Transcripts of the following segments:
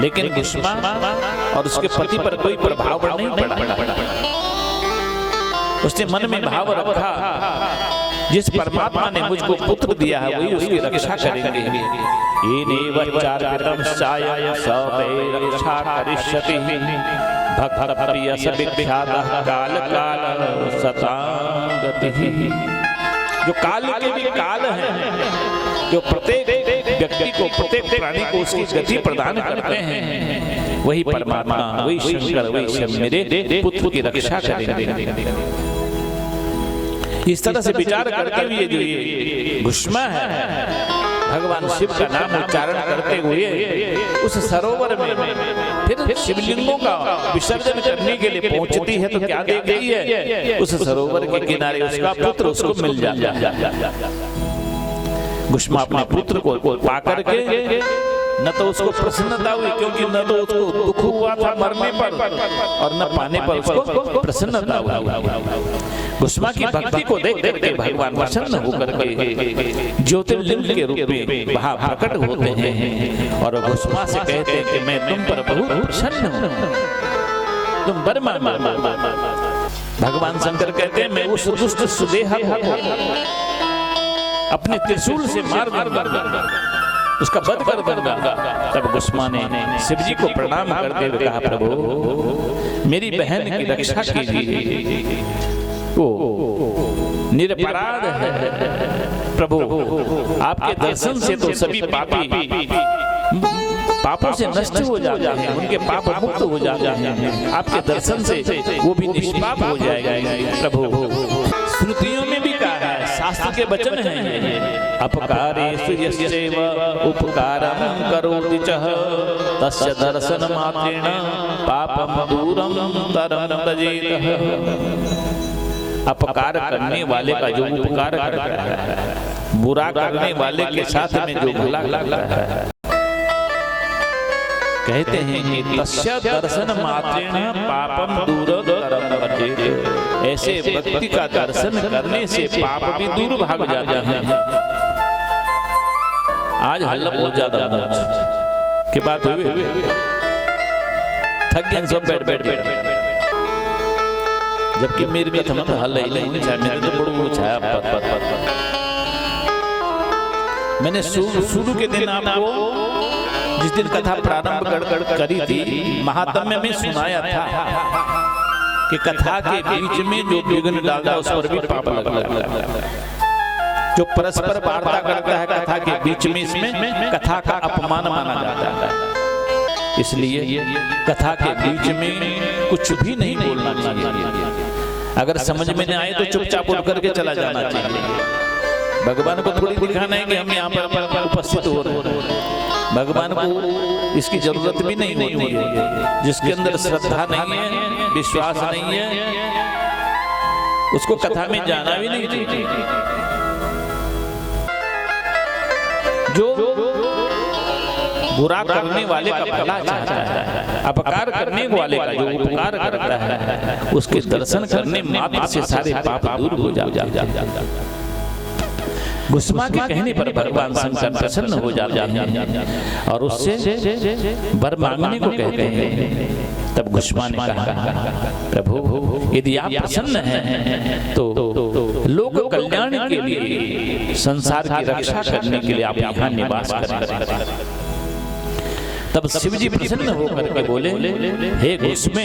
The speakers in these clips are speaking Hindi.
लेकिन गुस्मा और उसके पति पर कोई प्रभाव नहीं पड़ा। उसने मन में भाव रखा, जिस परमात्मा ने मुझको पुत्र दिया है वही उसकी रक्षा करेंगे। येनेव चार्पितमश्चाय स मे रक्षा करिष्यति भक्त प्रियस विख्यातः काल काल सतांगतिः। जो काल के भी काल हैं, जो प्रत्येक व्यक्ति को, प्रत्येक प्राणी को उसकी गति प्रदान करते हैं, वही परमात्मा, वही शंकर, वही शिव मेरे पुत्र की रक्षा करेंगे। इस तरह से विचार करके हुए जो ये गुस्मा है, भगवान शिव का नाम उच्चारण करते हुए उस सरोवर में फिर शिवलिंगों का विसर्जन करने के लिए पहुंचती है, तो क्या देख रही है? उस सरोवर के किनारे उसका पुत्र उसको मिल जाता है। गुस्मा अपने पुत्र को पाकर के न तो उसको प्रसन्नता हुई, क्योंकि न तो उसको दुख हुआ था मरने पर और न पाने पर उसको प्रसन्नता हुई। गुस्मा की भक्ति को देख करके भगवान प्रसन्न होकर के ज्योतिर्लिंग के रूप में वहां प्रकट होते हैं और गुस्मा से कहते हैं कि मैं तुम पर बहुत प्रसन्न हूं, तुम वर मांगो। भगवान शंकर कहते हैं मैं उस दुष्ट सुदेहा को अपने त्रिशूल से मार दूंगा, उसका वध कर दूंगा। तब गुस्मा ने शिव जी को प्रणाम करते हुए कहा, प्रभु मेरी बहन की रक्षा कीजिए, वो निरपराध है। प्रभु आपके दर्शन से तो सभी पापी पापों से नष्ट हो जाते हैं, उनके पाप मुक्त हो जाते हैं। आपके दर्शन से वो भी निष्पाप हो जाएगा। प्रभु श्रुतियों में भी कहा है, शास्त्र के वचन हैं, अपकारेषु यस्यैव उपकारं करोति चः तस्य दर्शन मात्रेण पापं दूरं तरं व्रजेतः। अपकार करने वाले का जो उपकार करता है, बुरा करने वाले के साथ में जो भला करता है, कहते हैं कि तस्य दर्शन मात्रेण पापम दूरं तरं व्रजेत। ऐसे व्यक्ति का दर्शन करने से पाप भी दूर भाग जाता है। आज हल्ला बहुत ज्यादा की बात हुई, थक गए सब बैठ बैठ बैठ, जबकि मेरी कथा में हल ही नहीं छाया, मेरे तो बड़ू छाया। मैंने शुरू के दिन आपको जिस दिन कथा प्रारंभ करी थी, महात्म्य में सुनाया था कि कथा के बीच में जो विघ्न डालता उस पर भी पाप लगता है। जो परस्पर वार्ता करता है कथा के बीच में, इसमें कथा का अपमान माना जाता है। इसलिए कथा के बीच में कुछ भी नहीं बोलना चाहिए। अगर समझ में नहीं आए तो चुपचाप उठ करके चला जाना चाहिए। भगवान को थोड़ी दिखाना है कि हम यहाँ पर उपस्थित हो रहे हैं। भगवान को इसकी जरूरत भी नहीं होती है। जिसके अंदर श्रद्धा नहीं है, विश्वास नहीं है, उसको कथा में जाना भी नहीं चाहिए। जो बुरा करने वाले का भला चाहता है, अपकार करने वाले का जो उपकार करता है, उसके दर्शन करने मात्र से सारे पाप दूर हो जाते हैं। गुस्मा के कहने पर भगवान शंकर प्रसन्न हो जाते हैं और उससे वर मांगने को कहते हैं। तब गुस्मा ने कहा, प्रभु यदि आप प्रसन्न हैं तो लोक कल्याण के लिए, संसार की रक्षा करने के लिए आप यहाँ निवास करें। तब शिव जी प्रसन्न होकर के बोले, हे गुस्मे,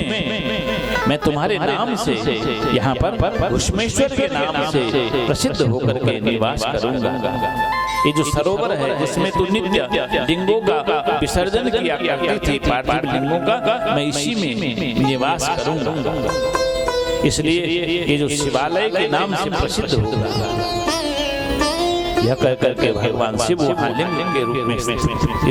मैं तुम्हारे नाम से यहाँ पर गुस्मेश्वर के नाम से प्रसिद्ध होकर के निवास करूंगा। ये जो सरोवर है जिसमें तू नित्य लिंगों का विसर्जन किया करती थी, पार्थिव लिंगों का, मैं इसी में निवास करूंगा। इसलिए ये जो शिवालय के नाम से प्रसिद्ध होगा। यह कह करके भगवान शिव वहाँ लिंग के रूप में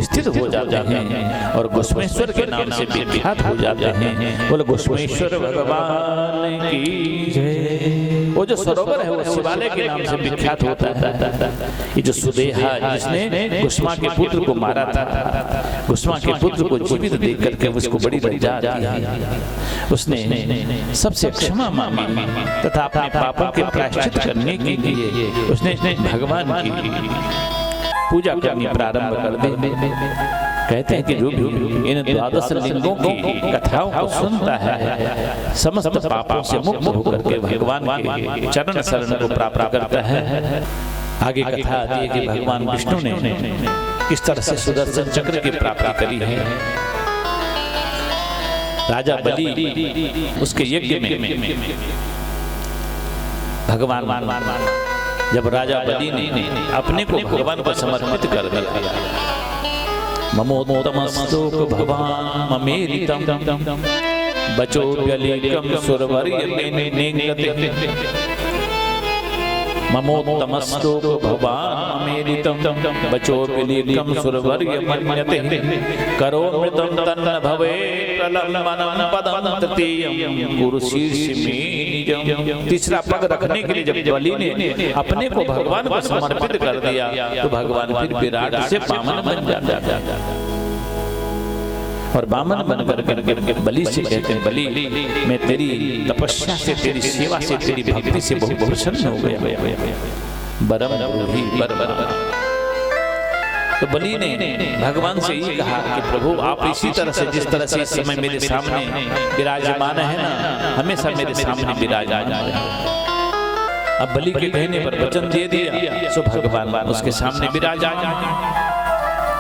स्थित हो जाते हैं और गुस्मेश्वर के नाम से विख्यात हो जाते हैं। बोले गुस्मेश्वर भगवान की जय। वो जो सरोवर है वो शिवालय के नाम से विख्यात होता है। ये जो सुदेहा जिसने गुस्मा के पुत्र को मारा था, गुस्मा के पुत्र को जीवित देख करके उसको बड़ी लज्जा आती है। उसने सबसे क्षमा मांगी तथा अपने पापों के प्रायश्चित करने के लिए उसने भगवान की पूजा करनी प्रारंभ कर दी। कहते हैं कि जो भी इन द्वादश लिंगों की कथाओं को सुनता है समस्त पापों से मुक्त होकर के भगवान के चरण शरण को प्राप्त करता है। आगे कथा आती है कि भगवान विष्णु ने किस तरह से सुदर्शन चक्र की प्राप्ति करी है। राजा बलि उसके यज्ञ में भगवान जब राजा बलि ने अपने को भगवान को समर्पित कर दिया, ममोदमस्तोक भगवान ममेरितम बचो व्यलीकम सुरवर्य नेंगते ममोत्तमस्तोक भगवान ममेरितम बचो व्यलीकम सुरवर्य मन्यते करो मृतं तन्न भवे प्रलम्बनं पदं तृतीयं गुरु शीर्ष में निजम। तीसरा पग रखने के लिए जब बलि ने अपने को भगवान को समर्पित कर दिया तो भगवान फिर विराट से वामन बन जाता और वामन बनकर करके बलि से कहते हैं, बलि मैं तेरी तपस्या से, तेरी सेवा से, तेरी भक्ति से बहुत प्रसन्न हो गया। बरम ब्रूहि बर बर। तो बलि ने भगवान से ये कहा कि प्रभु आप इसी तरह से, जिस तरह से इस समय मेरे सामने विराजमान है ना, हमेशा मेरे सामने विराजमान है। अब बलि के कहने पर वचन दे दिया सो भगवान उसके सामने विराजमान।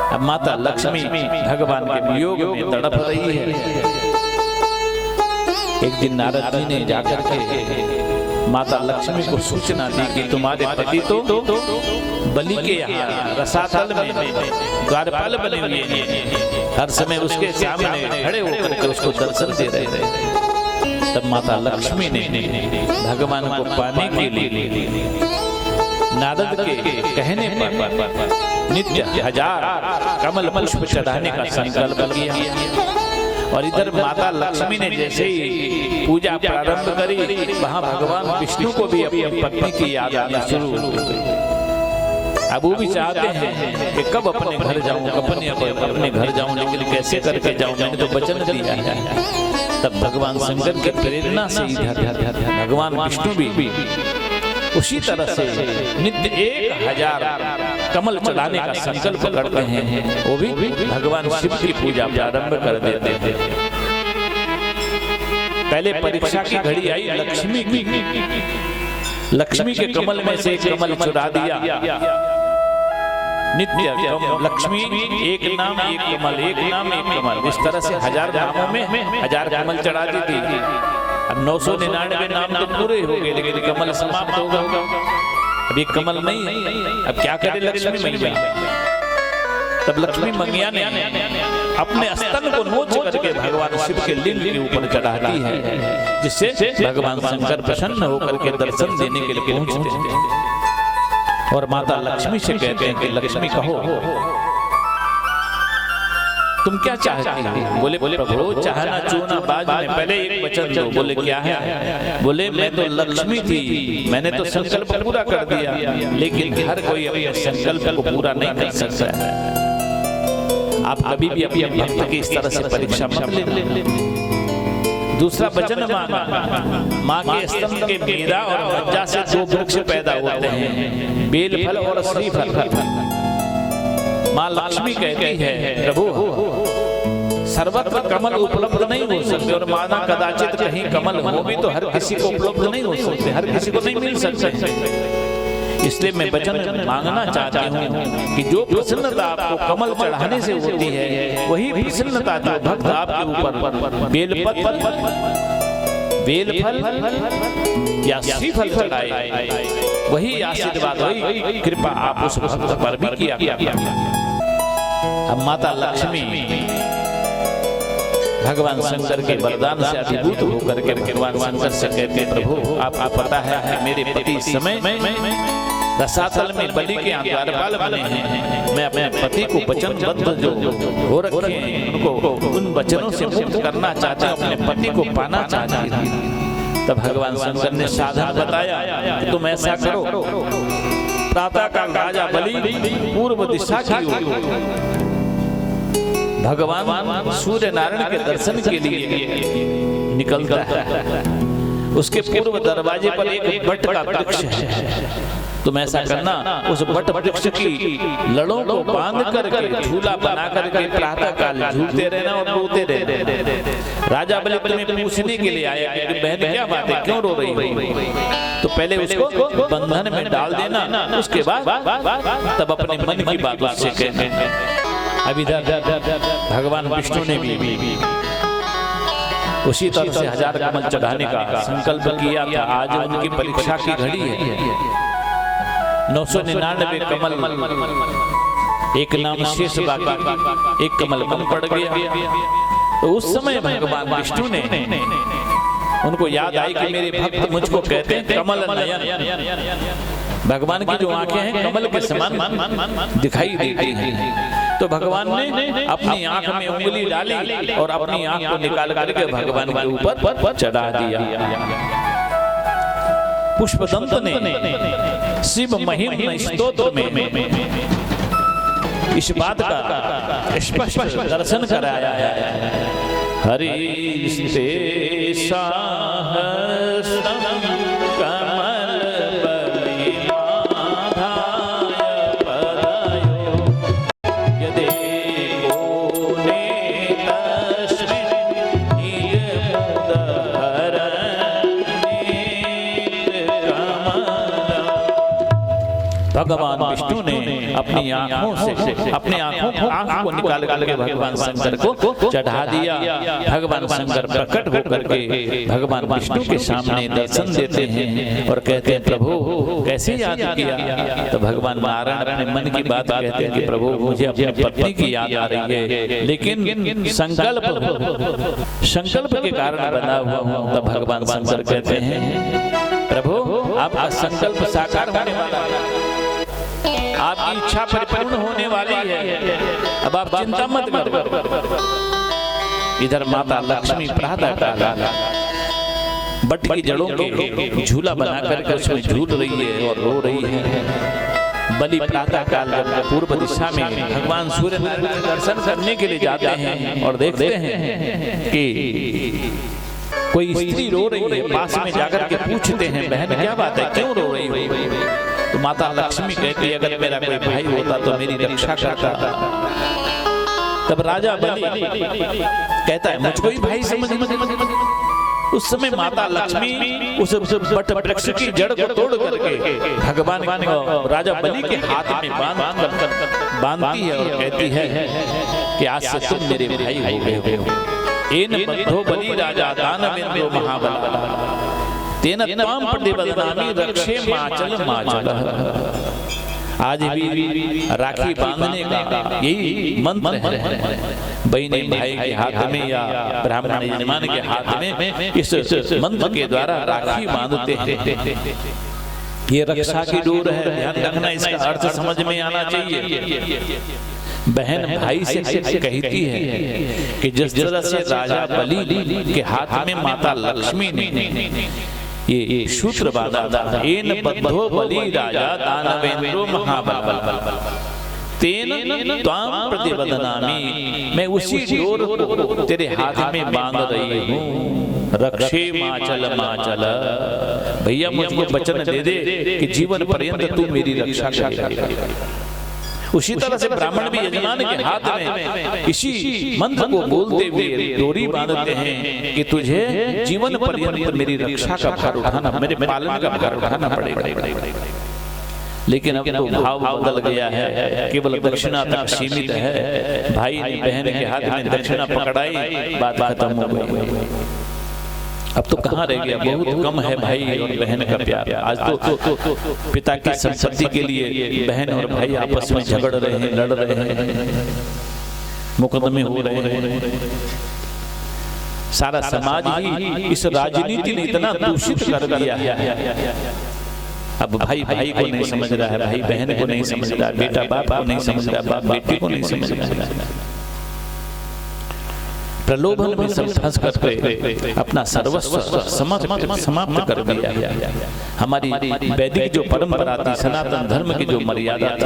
अब माता लक्ष्मी भगवान के वियोग में तड़प रही है। एक दिन नारद जी ने जाकर के माता लक्ष्मी को सूचना दी कि तुम्हारे पति तो बलि के यहाँ रसातल में द्वारपाल बने हुए हैं, हर समय उसके सामने खड़े होकर के उसको दर्शन दे रहे थे। तब माता लक्ष्मी ने भगवान को पाने के लिए नारद के कहने पर नित्य 1000 कमल पुष्प चढ़ाने का संकल्प किया। और इधर माता लक्ष्मी ने जैसे ही पूजा प्रारंभ करी, वहां भगवान विष्णु को भी अपनी पत्नी की याद आना शुरू हो गई। अब वो भी चाहते हैं कि कब अपने घर जाऊं, अपने घर जाऊं, लेकिन कैसे करके जाऊं, मैंने तो वचन दिया है। तब भगवान शंकर की प्रेरणा से भगवान विष्णु भी उसी तरह से नित्य 1000 कमल चढ़ाने का संकल्प करते हैं। वो भी भगवान शिव की पूजा प्रारंभ कर देते हैं। पहले परीक्षा की घड़ी आई लक्ष्मी की। लक्ष्मी के कमल में से एक कमल चुरा दिया। नित्य लक्ष्मी एक नाम एक कमल, एक नाम एक कमल, इस तरह से 1000 नामों में 1000 कमल चढ़ा दी थी। अब 999 नाम तो पूरे हो गए, लेकिन कमल समाप्त हो गया। अब ये कमल नहीं है, अब क्या करे लक्ष्मी मैया। तब लक्ष्मी मैया ने अपने स्तन को नोच करके भगवान शिव के लिंग के ऊपर चढ़ाती है, जिससे भगवान शंकर प्रसन्न होकर के दर्शन देने के लिए पहुंचते हैं। और माता लक्ष्मी से कहते हैं कि लक्ष्मी कहो तुम क्या चाहती हो। बोले प्रभु चाहना चूना बाज में पहले एक वचन दो। बोले क्या है। बोले मैं तो लक्ष्मी थी, मैंने तो संकल्प पूरा कर दिया, लेकिन हर कोई अपने संकल्प को पूरा नहीं कर सकता है। आप कभी भी अपने भक्त की इस तरह से परीक्षा मत ले। दूसरा वचन मांगा। माँ के स्तन के मेरा और मज्जा से 2 वृक्ष पैदा होते हैं, बेल फल और श्रीफल। माँ लक्ष्मी कहती है प्रभु सर्वत्र कमल उपलब्ध नहीं हो सकते, और माना कदाचित कहीं कमल हो भी तो हर किसी को उपलब्ध नहीं हो सकते, हर किसी को नहीं मिल सकते। इसलिए मैं वचन मांगना चाहती हूँ कि जो प्रसन्नता आपको कमल चढ़ाने से होती है, वही प्रसन्नता जो भक्त आपके ऊपर बेलफल या श्रीफल चढ़ाए, वही आशीर्वाद, वही कृपा आप उस भक्त पर भी किया। अब माता लक्ष्मी भगवान शंकर के वरदान से अभिभूत होकर के भगवान शंकर से कहते प्रभु आपको पता है मेरे पति इस समय रसातल में बलि के द्वारपाल बने हैं, मैं अपने पति को वचनबद्ध जो हो रखे हैं उनको उन वचनों से मुक्त करना चाहता हूं, अपने पति को पाना चाहता हूं। तब भगवान शंकर ने साधन बताया कि तुम ऐसा करो, प्रातः काल राजा बलि पूर्व दिशा की ओर भगवान सूर्य नारायण के दर्शन के लिए निकलता है। उसके पूर्व दरवाजे पर एक बट का वृक्ष है, तुम ऐसा करना, उस वट वृक्ष की लड़ों को बांध करके झूला बना करके प्रातः काल झूलते रहना और रोते रहना। राजा बलि तुम्हें पूछने के लिए आया कि बहन क्या बात है, क्यों रो रही हो? तो पहले उसको बंधन में डाल देना, उसके बाद तब अपने मन की बात उससे कहना। अब इधर भगवान विष्णु ने भी उसी तरह से 1000 कमल चढ़ाने का संकल्प किया था। आज उनकी परीक्षा की घड़ी है। 999 कमल, एक नाम शेष बाकी, एक कमल कम पड़ गया। तो उस समय भगवान विष्णु ने उनको याद आई कि मेरे भक्त मुझको कहते हैं कमल नयन। भगवान की जो आंखें हैं कमल के समान दिखाई देती हैं। तो भगवान ने अपनी आंख में उंगली डाली और अपनी आंख को निकाल करके भगवान के ऊपर चढ़ा दिया। पुष्पदंत ने शिव महिम स्तोत्र में इस बात का स्पष्ट दर्शन कराया है। हरिस्ते सहस्रम कमल भगवान विष्णु ने अपनी आंखों से अपने आंख को निकाल करके भगवान शंकर को चढ़ा दिया। भगवान शंकर प्रकट होकर के भगवान विष्णु के सामने दर्शन देते हैं और कहते हैं प्रभु कैसे याद किया? तो भगवान नारायण अपने मन की बात कहते हैं कि प्रभु मुझे अपनी पत्नी की याद आ रही है, लेकिन संकल्प के कारण बना हुआ हूं। तब भगवान शंकर कहते हैं प्रभु आपका संकल्प साकार होने वाला है, आपकी इच्छा परिपूर्ण होने वाली है, अब आप चिंता मत करो। इधर माता लक्ष्मी प्रातः काल बट की जड़ों के झूला बना करके उसमें झूल रही है और रो रही है। बलि प्रातः काल पूर्व दिशा में भगवान सूर्य नारायण दर्शन करने के लिए जाते हैं और देखते हैं कि कोई स्त्री रो रही है। पास में जाकर के पूछते हैं बहन क्या बात है, क्यों रो रही हो? तो माता लक्ष्मी कहती है अगर मेरा कोई भाई होता तो मेरी रक्षा करता। तब राजा बलि कहता है मुझको ही भाई समझ। उस समय माता लक्ष्मी उस वट वृक्ष की जड़ को तोड़ करके भगवान को राजा बलि के हाथ में बांधती है और कहती है कि आज से तुम मेरे भाई हो गए हो। एन बद्धो बलि राजा दानवेंद्रो महाबला तेन त्वाम प्रतिबदनामि रक्षे माचल माचल। आज भी राखी बांधने का यही मंत्र है। बहने भाई के हाथ में या ब्राह्मण यजमान के हाथ में इस मंत्र के द्वारा राखी बांधते हैं। ये रक्षा की डोर है, ध्यान रखना, इसका अर्थ समझ में आना चाहिए। बहन भाई से कहती है कि जिस तरह से राजा बलि के हाथ में माता लक्ष्मी ने ये सूत्र बांधा था, एन बद्धो बलि राजा दानवेंद्रो महाबल तेन त्वाम प्रतिबदनामि, मैं उसी डोर को तेरे हाथ में बांध रही हूँ। रक्षे माचल माचल, भैया मुझको वचन दे दे कि जीवन पर्यंत तू मेरी रक्षा करेगा। उसी तरह से ब्राह्मण भी यजमान के हाथ में इसी मंत्र को बोलते हुए डोरी बांधते हैं कि तुझे जीवन पर्यंत मेरी रक्षा का भार उठाना, मेरे पालन का भार उठाना पड़ेगा। लेकिन अब तो भाव बदल गया है, केवल दक्षिणा तक सीमित है। भाई ने बहन के हाथ में दक्षिणा पकड़ाई, बात खत्म हो गई। अब तो कहाँ रह गया, बहुत कम है भाई और बहन का प्यार। आज तो पिता की संपत्ति के लिए बहन और भाई आपस में झगड़ रहे हैं, लड़ रहे हैं, मुकदमे हो रहे हैं। सारा समाज ही इस राजनीति ने इतना दूषित कर दिया है। अब भाई भाई को नहीं समझ रहा है, भाई बहन को नहीं समझ रहा, बेटा बाप को नहीं समझ रहा, बाप बेटी को नहीं समझ रहा। प्रलोभन में सब फंस करके अपना सर्वस्व समाप्त कर दिया। हमारी वैदिक जो परंपरा थी, सनातन धर्म की जो मर्यादा थी,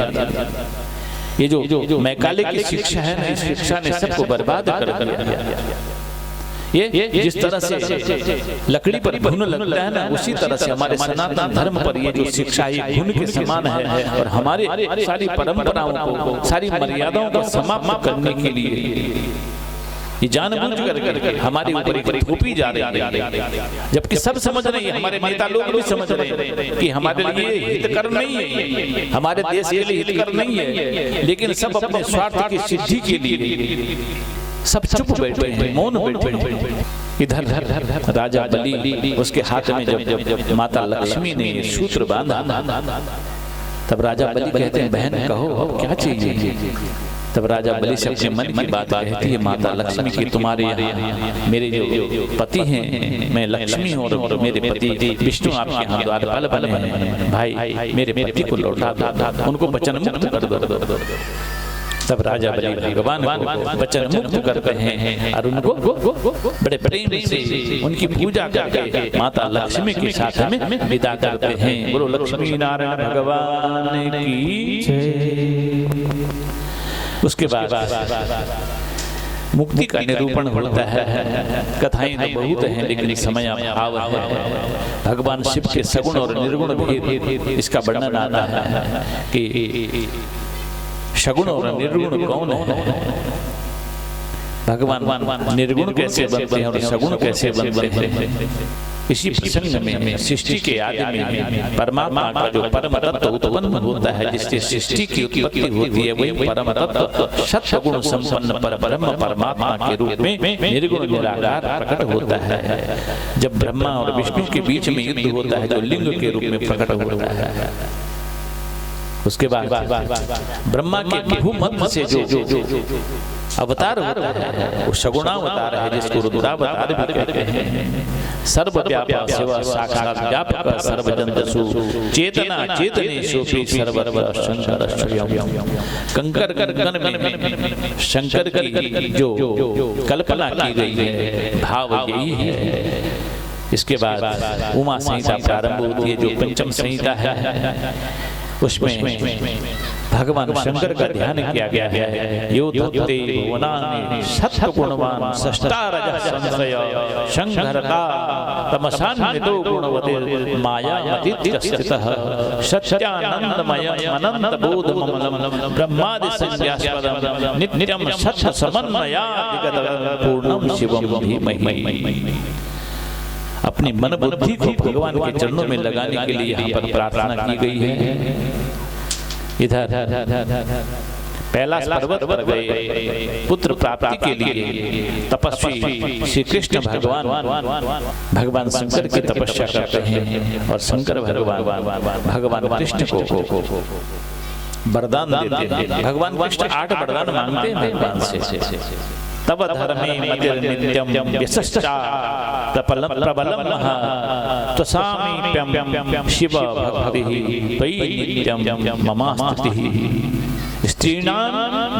ये जो मैकाले की शिक्षा है ना, इस शिक्षा ने सबको बर्बाद कर दिया। ये जिस तरह से लकड़ी पर घुन लगता है ना, उसी तरह से हमारे सनातन धर्म पर ये जो शिक्षा है घुन के समान है। और हमारे सारी परंपराओं को, सारी मर्यादाओं को समाप्त करने के लिए ये जानबूझ कर हमारे ऊपर एक थोपी जा रही है। जबकि सब समझ रहे हैं, हमारे नेता लोग भी समझ रहे हैं कि हमारे लिए हितकर नहीं है, हमारे देश के लिए हितकर नहीं है, लेकिन सब अपने स्वार्थ की सिद्धि के लिए सब चुप बैठे हैं, मौन बैठे हैं। इधर राजा बलि, उसके हाथ में जब माता लक्ष्मी ने सूत्र बांधा, तब राजा बलि कहते हैं बहन कहो अब क्या चाहिए। तब राजा बलि से अपने मन की बात कहती है, माता लक्ष्मी की तुम्हारे यहाँ मेरे जो पति हैं, मैं लक्ष्मी हूँ और मेरे पति विष्णु आपके यहाँ द्वारपाल बने हैं, भाई मेरे पति को लौटा दो, उनको वचन मुक्त कर दो। तब राजा बलि भगवान को वचन मुक्त करते हैं और उनको बड़े प्रेम से उनकी पूजा करके माता लक्ष्मी के साथ में विदा करते हैं। बोलो लक्ष्मी नारायण भगवान की जय। उसके बाद मुक्ति का निरूपण होता है। कथाएं तो बहुत हैं, लेकिन समय अभाव है। भगवान शिव के सगुण और निर्गुण भेद इसका वर्णन आता है कि सगुण और निर्गुण कौन है, भगवान निर्गुण कैसे बनते हैं और सगुण कैसे बनते हैं। इसी प्रसंग में सृष्टि के आदि में परमात्मा का जो परम तत्व उत्पन्न होता है, जिससे सृष्टि की उत्पत्ति होती है, वही परम तत्व सत्गुण संपन्न परब्रह्म परमात्मा के रूप में निर्गुण निराकार प्रकट होता है। जब ब्रह्मा और विष्णु के बीच में युद्ध होता है, जो लिंग के रूप में प्रकट होता है, उसके बाद ब्रह्मा के विभु मंत्र से जो अवतार होता है वो सगुणावतार है, जिसको रुद्रावतार भी कहते हैं। सर्वव्यापक शिव साक्षात व्यापक सर्वजन्तु चेतना चेतनेषु सर्वत्र शंकर स्वयं। कंकर गण में शंकर की जो कल्पना की गई है, भाव यही है। इसके बाद उमा संहिता प्रारंभ होती है, जो पंचम संहिता है। उसमें भगवान शंकर का ध्यान किया गया है। यो धत्ते भुवनानि सत्गुणवान षष्ठारजः संशय संहरता तमसान्वितो गुणवते मायामतीत्यस्थितः सत्यानंदमयम् अनन्तबोधममलं ब्रह्मादि संज्ञास्पदं नित्यं सत्य समन्वयादिगतं पूर्णं शिवं धीमहि। अपनी मन बुद्धि को भगवान के चरणों में लगाने के लिए यहाँ पर प्रार्थना की गई है। इधर कैलाश पर्वत पर गए पुत्र प्राप्ति के लिए तपस्वी श्री कृष्ण भगवान शंकर की तपस्या करते हैं और शंकर भगवान कृष्ण को वरदान देते हैं। भगवान कृष्ण 8 वरदान मांगते हैं भगवान से। तब धर्मे मतिर् नित्यं यशश्चा प्रबलं त्वसामीप्यं शिव भक्तिः त्वयि नित्यं ममास्तिः। स्त्रीणां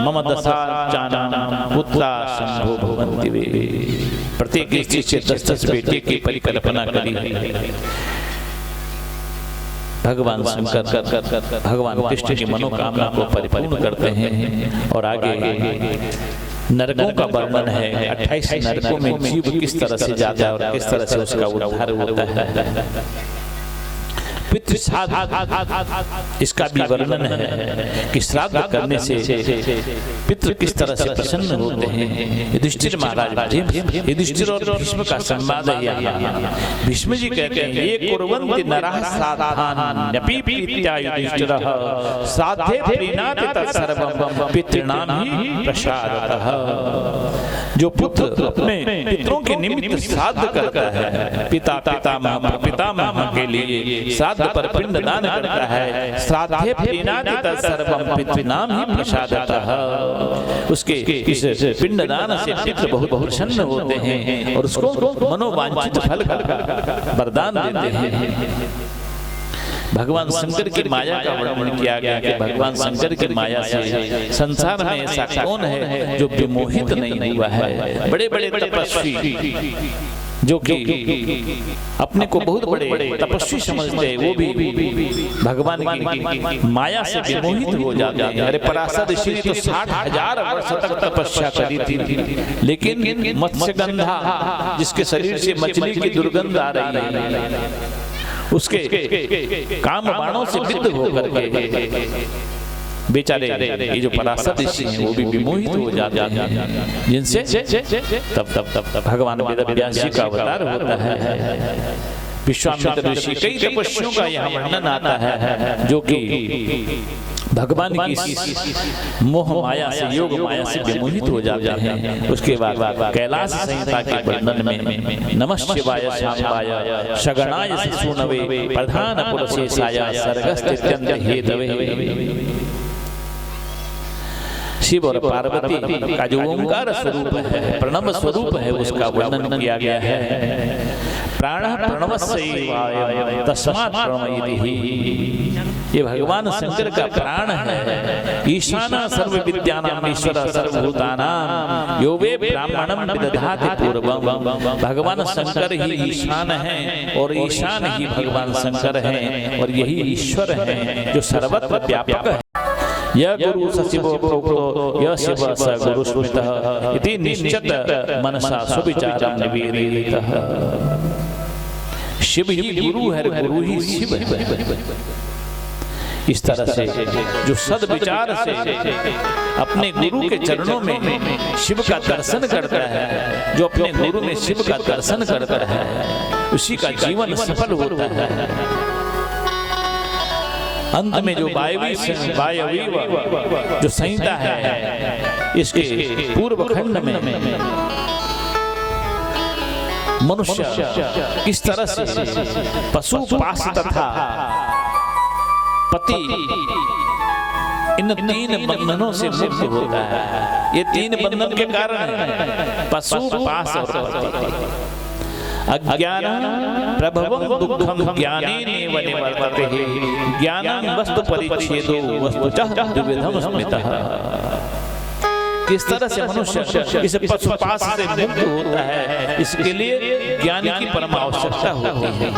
मम दशार्चानां पुत्रा शंभो भवन्ति वे। प्रत्येक स्त्री से 10 बेटे की परिकल्पना करी। भगवान शंकर भगवान कृष्ण की मनोकामना को परिपूर्ण करते हैं। और आगे नरकों का वर्णन है। 28 नरकों में जीव किस तरह से जाता है और किस तरह से उसका उद्धार होता है। पितृ श्राद्ध इसका भी वर्णन है कि श्राद्ध करने से पितृ किस तरह से प्रसन्न होते हैं। युधिष्ठिर महाराज, युधिष्ठिर और भीष्म का संवाद है। भीष्म जी कहते हैं ये कुर्वन्ति नरः श्राद्धान्यपि प्रीत्या युधिष्ठिरः श्राद्धे प्रीणाति तत्सर्वं पितॄणां हि प्रसादतः। जो पुत्र अपने पितरों के निमित्त श्राद्ध करता है, पितामह के लिए श्राद्ध पर पिंड दान करता है, श्राद्धे प्रीणाति तत्सर्वं पितॄणां हि प्रसादतः। उसके इस पिंड दान से पितृ बहुत प्रसन्न होते हैं और उसको मनोवांछित फल का वरदान देते हैं। भगवान शंकर की माया का वर्णन किया गया कि भगवान शंकर की माया से संसार में ऐसा कौन है जो विमोहित नहीं हुआ है। बड़े बड़े तपस्वी जो कि अपने को बहुत बड़े तपस्वी समझते हैं, वो भी भगवान की माया से विमोहित हो जाते हैं। अरे पराशर ऋषि ने तो 60,000 वर्ष तक तपस्या करी थी, लेकिन मत्स्यगंधा जिसके शरीर से मछली की दुर्गंध आ रही है, उसके काम बाणों से विद्ध होकर के बेचारे ये जो पराशर ऋषि हैं वो भी विमोहित हो जाते हैं, जिनसे तब भगवान वेदव्यास जी का अवतार होता है। विश्वामित्र ऋषि कई तपस्वियों का यहाँ वर्णन आता है जो कि भगवान की मोह माया से, योग माया से विमोहित हो जाते हैं। उसके बाद कैलाश संहिता के वर्णन में नमः शिवाय शांबाय शगणाय सूनवे प्रधान पुरुषेशाय सर्गस्त्यंत हेतवे। शिव और पार्वती का जो ओंकार स्वरूप है, प्रणव स्वरूप है, उसका वर्णन किया गया है। प्राणः प्रणवस्यैवायं तस्मात् प्रणवयति। ये भगवान शंकर का प्राण है। ईशान सर्व विद्यानां ईश्वर सर्वभूतानां यो वे ब्राह्मणं विदधाति पूर्वं। भगवान शंकर ही ईशान है और ईशान ही भगवान शंकर है और यही ईश्वर है जो सर्वत्र व्यापक है। यह गुरु सशिवो प्रोक्तो यह शिव स गुरु स्मृतः इति निश्चित मनसा सुविचारं निवेदितः। शिव ही गुरु है, गुरु ही शिव है। इस तरह से जो सद्विचार से अपने गुरु के चरणों में शिव का दर्शन करता है, जो अपने गुरु में शिव का दर्शन करता है, उसी का जीवन सफल होता है। अंत में जो वायवी जो संहिता है, इसके पूर्व खंड में मनुष्य किस तरह से पशु पाश तथा पति इन तीन बंधनों से मुक्त होता है। ये तीन बंधन के कारण है, पशु पाश और पति। अज्ञानं प्रभवं दुःखं ज्ञानेनैव निवर्तते ज्ञानं वस्तु परिच्छेदो वस्तुतः द्विविधं स्मृतः। किस तरह से मनुष्य इस पशुपाश से मुक्त होता है, इसके लिए ज्ञान की परम आवश्यकता होती है।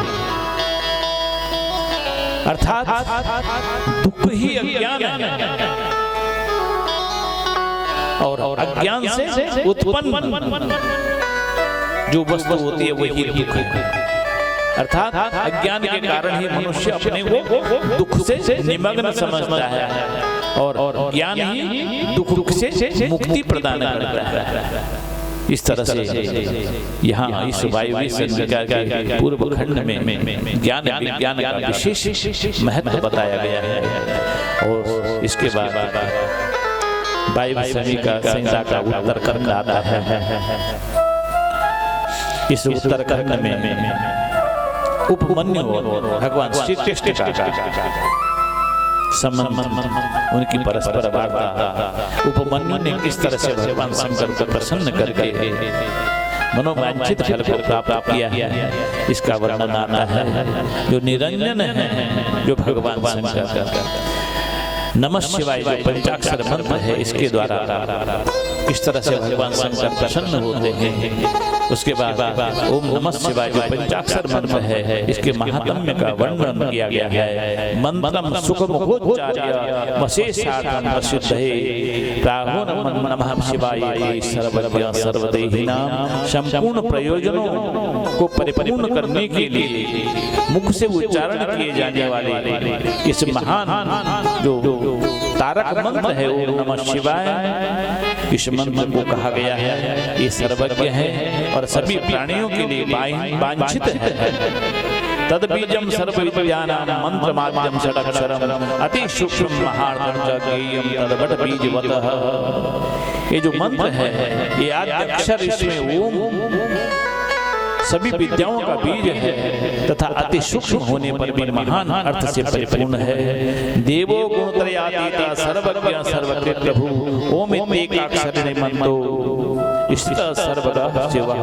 अर्थात दुख ही अज्ञान है और अज्ञान से उत्पन्न जो वस्तु होती है वही दुख है। अर्थात अज्ञान के कारण ही मनुष्य अपने को दुख से निमग्न समझता है और ज्ञान ही दुख से मुक्ति प्रदान करता है। इस तरह से यहाँ इस वायवी संहिता के पूर्व खंड में ज्ञान विज्ञान का विशेष महत्व बताया गया है। और इसके बाद वायवी संहिता का उत्तर खंड आता है। इस उत्तर खंड में उपमन्यु और भगवान श्री कृष्ण का संबंध, उनकी परस्पर वार्ता, उपमन्यु ने किस तरह से भगवान शंकर को प्रसन्न करके मनोवांछित फल को प्राप्त किया है, इसका वर्णन आता है। जो निरंजन है, जो भगवान शंकर नमः शिवाय जो पंचाक्षर मंत्र है, इसके द्वारा किस तरह से भगवान शंकर प्रसन्न होते हैं। उसके बाद ओम नमः शिवाय जो पंचाक्षर मंत्र है, इसके महात्म्य का वर्णन किया गया है। मंत्रम सुखमुखोच्चार्य वशेषार्थम प्रसिद्धे प्राहो नमः शिवाय सर्वज्ञ सर्वदेहिनां। संपूर्ण प्रयोजनों को परिपूर्ण करने के लिए मुख से उच्चारण किए जाने वाले इस महान जो तारक मंत्र है ओम नमः शिवाय, इस मंत्र को कहा गया है ये सर्वज्ञ है और सभी प्राणियों के लिए वांछित है। तद बीजम सर्व विद्यानां मंत्र माध्यम षडक्षरम अति सूक्ष्म महार्दं च ज्ञेयं तद्वत् बीजवतः। ये जो मंत्र है, ये आद्य अक्षर, इसमें ओम सभी विद्याओं का बीज है तथा अति सूक्ष्म होने पर भी महान अर्थ से परिपूर्ण है। देवो गुणत्रयातीता सर्वज्ञ सर्वकृत प्रभु ओम इत्येकाक्षरेण मंतो स्थितः सर्वदा शिवः।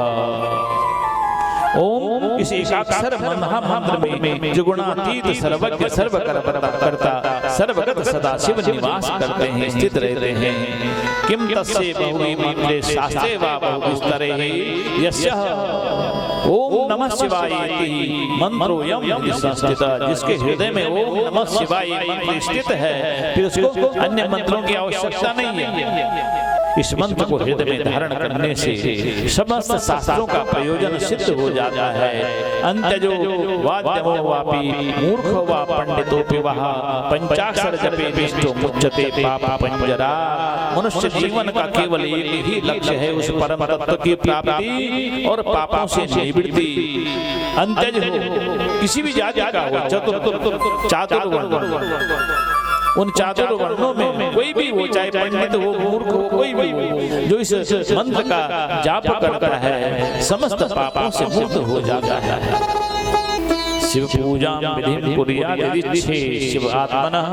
ओम इस एकाक्षर महामंत्र में जुगुणातीत सर्वज्ञ सर्वकर्ता सर्वगत सदाशिव निवास करते हैं, स्थित रहते हैं। किम तस्य बहुवी मंत्रे शास्त्रे वा बहुविस्तरे यस्यः ओम नमः शिवाय इति मंत्रोयम यदि संस्थितः, जिसके हृदय में ओम नमः शिवाय मंत्र स्थित है, फिर उसको अन्य मंत्रों की आवश्यकता नहीं है। इस मंत्र को हृदय में धारण करने से समस्त शास्त्रों का प्रयोजन सिद्ध हो जाता है। अंत्यजो वाद्यमो वापि मूर्खो वा पंडितोपि वः पंचाक्षर जपे निष्ठो मुच्यते पाप पंजरा। मनुष्य जीवन का केवल एक ही लक्ष्य है, उस परम तत्व की प्राप्ति और पापों से निवृत्ति। अंत्यज हो किसी भी जाति का हो, चातुर्वर्ण, उन चातुर वर्णों में कोई भी हो, चाहे पंडित हो मूर्ख हो, कोई भी हो, जो इस मंत्र का जाप करता है समस्त पापों से मुक्त हो जाता है। शिव पूजा विधिं कुर्यात् यदिच्छे शिव आत्मनः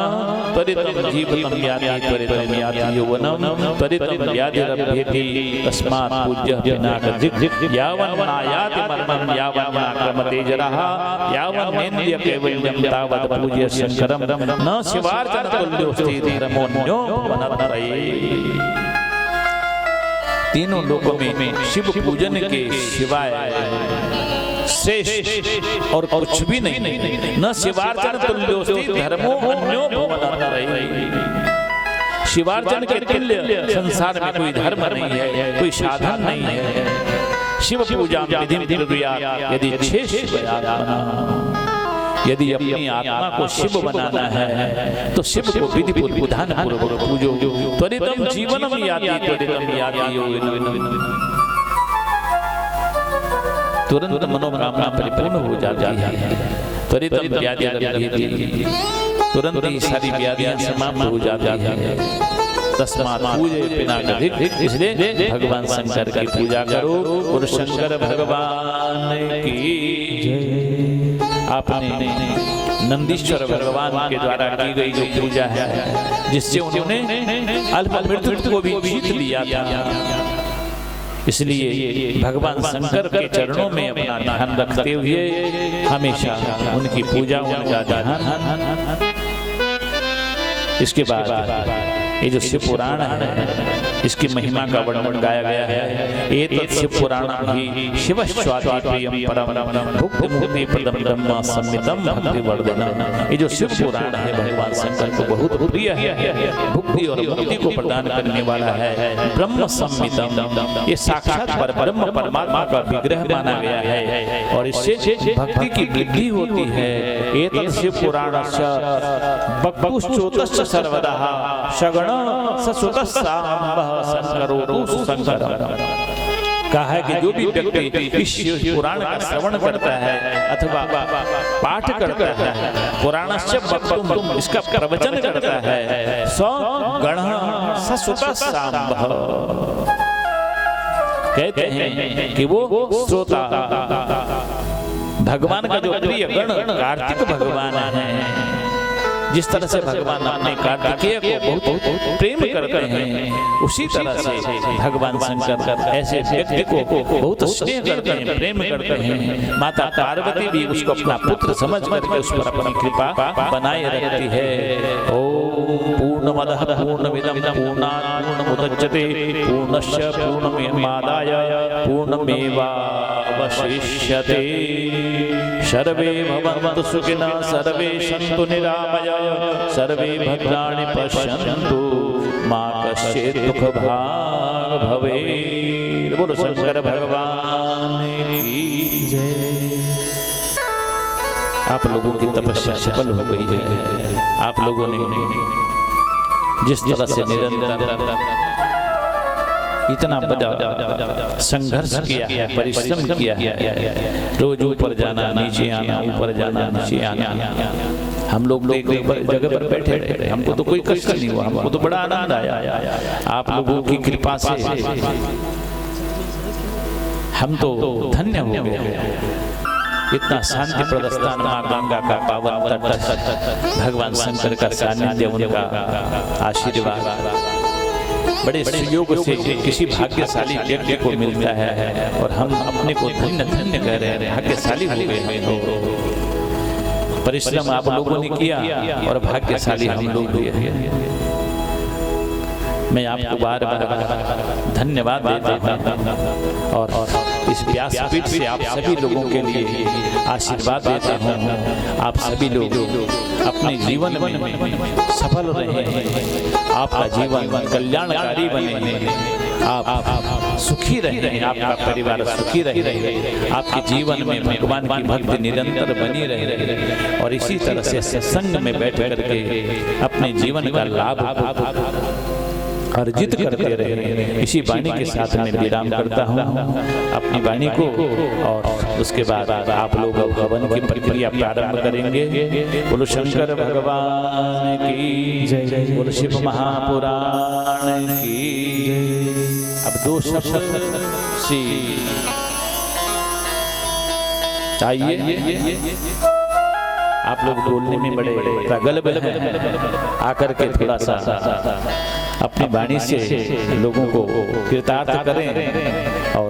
त्वरितं जीवितं याति त्वरितं याति यौवनं त्वरितं व्याधिरभ्येति तस्मात् पूज्यः पिनाकजित् यावन्नायाति मर्मं यावन्नाक्रमते जरः यावन्नेन्द्रिय कैवल्यं तावत् पूज्य शंकरं न शिवार्चन तुल्योऽस्ति धर्मोऽन्यो वनत्रये। तीनों लोकों में शिव पूजन के सिवाय श्रेष्ठ और कुछ भी नहीं। न शिवार्चन तुल्योऽस्ति धर्मो अन्यो भुवनत्रये। शिवार्चन के तुल्य संसार में कोई धर्म नहीं है, कोई साधन नहीं है। शिव पूजा विधिं कुर्यात् यदिच्छे शिव आत्मनः। यदि अपनी आत्मा को शिव बनाना है तो शिव को विधिपूर्वक विधान पूर्वक पूजो। त्वरितं जीवनं याति त्वरितं याति यौवनं। तुरंत मनोकामना परिपूर्ण हो जाती है। त्वरितं व्याधिरभ्येति, तुरंत ही सारी व्याधियां समाप्त हो जाती है। तस्मात् पूजे पिनाकजित्, इसलिए भगवान शंकर की पूजा करो। और शंकर भगवान की जय। आपने नंदीश्वर भगवान के द्वारा की गई जो पूजा है, जिससे उन्होंने अल्प मृत्यु को भी जीत लिया था, इसलिए भगवान शंकर के चरणों में अपना ध्यान रखते हुए हमेशा उनकी पूजा, उनका ध्यान। इसके बाद ये जो शिव पुराण है, इसकी महिमा का वर्णन गाया गया है। एतत् शिव पुराणं हि शिवस्वाति प्रियं परम भुक्ति मुक्ति प्रदं ब्रह्म संमितं भक्ति वर्धनम्। ये जो शिव पुराण है भगवान शंकर को बहुत प्रिय है, भुक्ति और मुक्ति को प्रदान करने वाला है। ब्रह्म संमितम, ये साक्षात परब्रह्म परमात्मा का विग्रह माना गया है और इससे भक्ति की वृद्धि होती है। एतत् शिव पुराणस्य बक्पुश्चोतश्च सर्वदा सगण ससुतस्साम्बः शंकरो सुशंकरम्। कहा है कि जो भी व्यक्ति इस पुराण का श्रवण करता है अथवा पाठ करता है, पुराणस्य वक्तुम्, इसका प्रवचन करता है, स गणः ससुतस्साम्बः, कहते हैं कि वो श्रोता भगवान का जो प्रिय गण कार्तिक भगवान है, जिस तरह से भगवान अपने कार्तिकेय को बहुत प्रेम करते हैं, उसी तरह से भगवान शंकर ऐसे व्यक्ति को बहुत स्नेह करते हैं, प्रेम करते हैं। माता पार्वती भी उसको अपना पुत्र समझ करके उस पर अपनी कृपा बनाए रखती है। ओम पूर्णमदः पूर्णमिदं पूर्णात् पूर्णमुदच्यते पूर्णस्य पूर्णमेवादाय पूर्णमेवावशिष्यते। सर्वे भवन्तु सुखिनः सर्वे सन्तु निरामयाः सर्वे भद्राणि पश्यन्तु मा कश्चित् दुःखभाग् भवेत्। बोलो शंकर भगवान की जय। आप लोगों की तपस्या सफल हो गई है। आप लोगों ने जिस तरह से निरंतर इतना बड़ा संघर्ष किया है, परिश्रम किया है, रोज ऊपर जाना नीचे आना, ऊपर जाना नीचे आना, हम लोग एक जगह पर बैठे रहे, हमको तो कोई कष्ट नहीं हुआ, हमको तो बड़ा आनंद आया। आप लोगों की कृपा से हम तो धन्य हो गए। इतना शांति प्रदस्थान माँ गंगा का पावन तट, भगवान शंकर का सानिध्य, उनका आशीर्वाद, बड़े सहयोग से किसी भाग्यशाली व्यक्ति को मिलता है और हम अपने को धन्य धन्य कह रहे हैं, भाग्यशाली हो गए हैं। तो परिश्रम आप लोगों ने किया और भाग्यशाली हम लोग भी हैं। मैं आपको बार बार धन्यवाद देता हूँ और इस व्यासपीठ से आप सभी लोगों के लिए आशीर्वाद देता हूँ। आप सभी लोग अपने जीवन में सफल रहे हैं, आपका जीवन कल्याणकारी बने, आप सुखी रहे, आपका परिवार सुखी रहे, आपके जीवन में भगवान की भक्ति निरंतर बनी रहे और इसी तरह से सत्संग में बैठ करके अपने जीवन का लाभ अर्जित करते रहे। इसी वाणी के साथ मैं विराम करता हूँ अपनी वाणी को और उसके बाद आप लोग हवन की प्रक्रिया प्रारंभ करेंगे। बोलो शंकर भगवान की जय, बोलो शिव महापुराण की। अब दो शब्द सी चाहिए, आप लोग बोलने में बड़े प्रगल्भ हैं, आकर के थोड़ा सा अपनी वाणी से लोगों को कृतार्थ करें और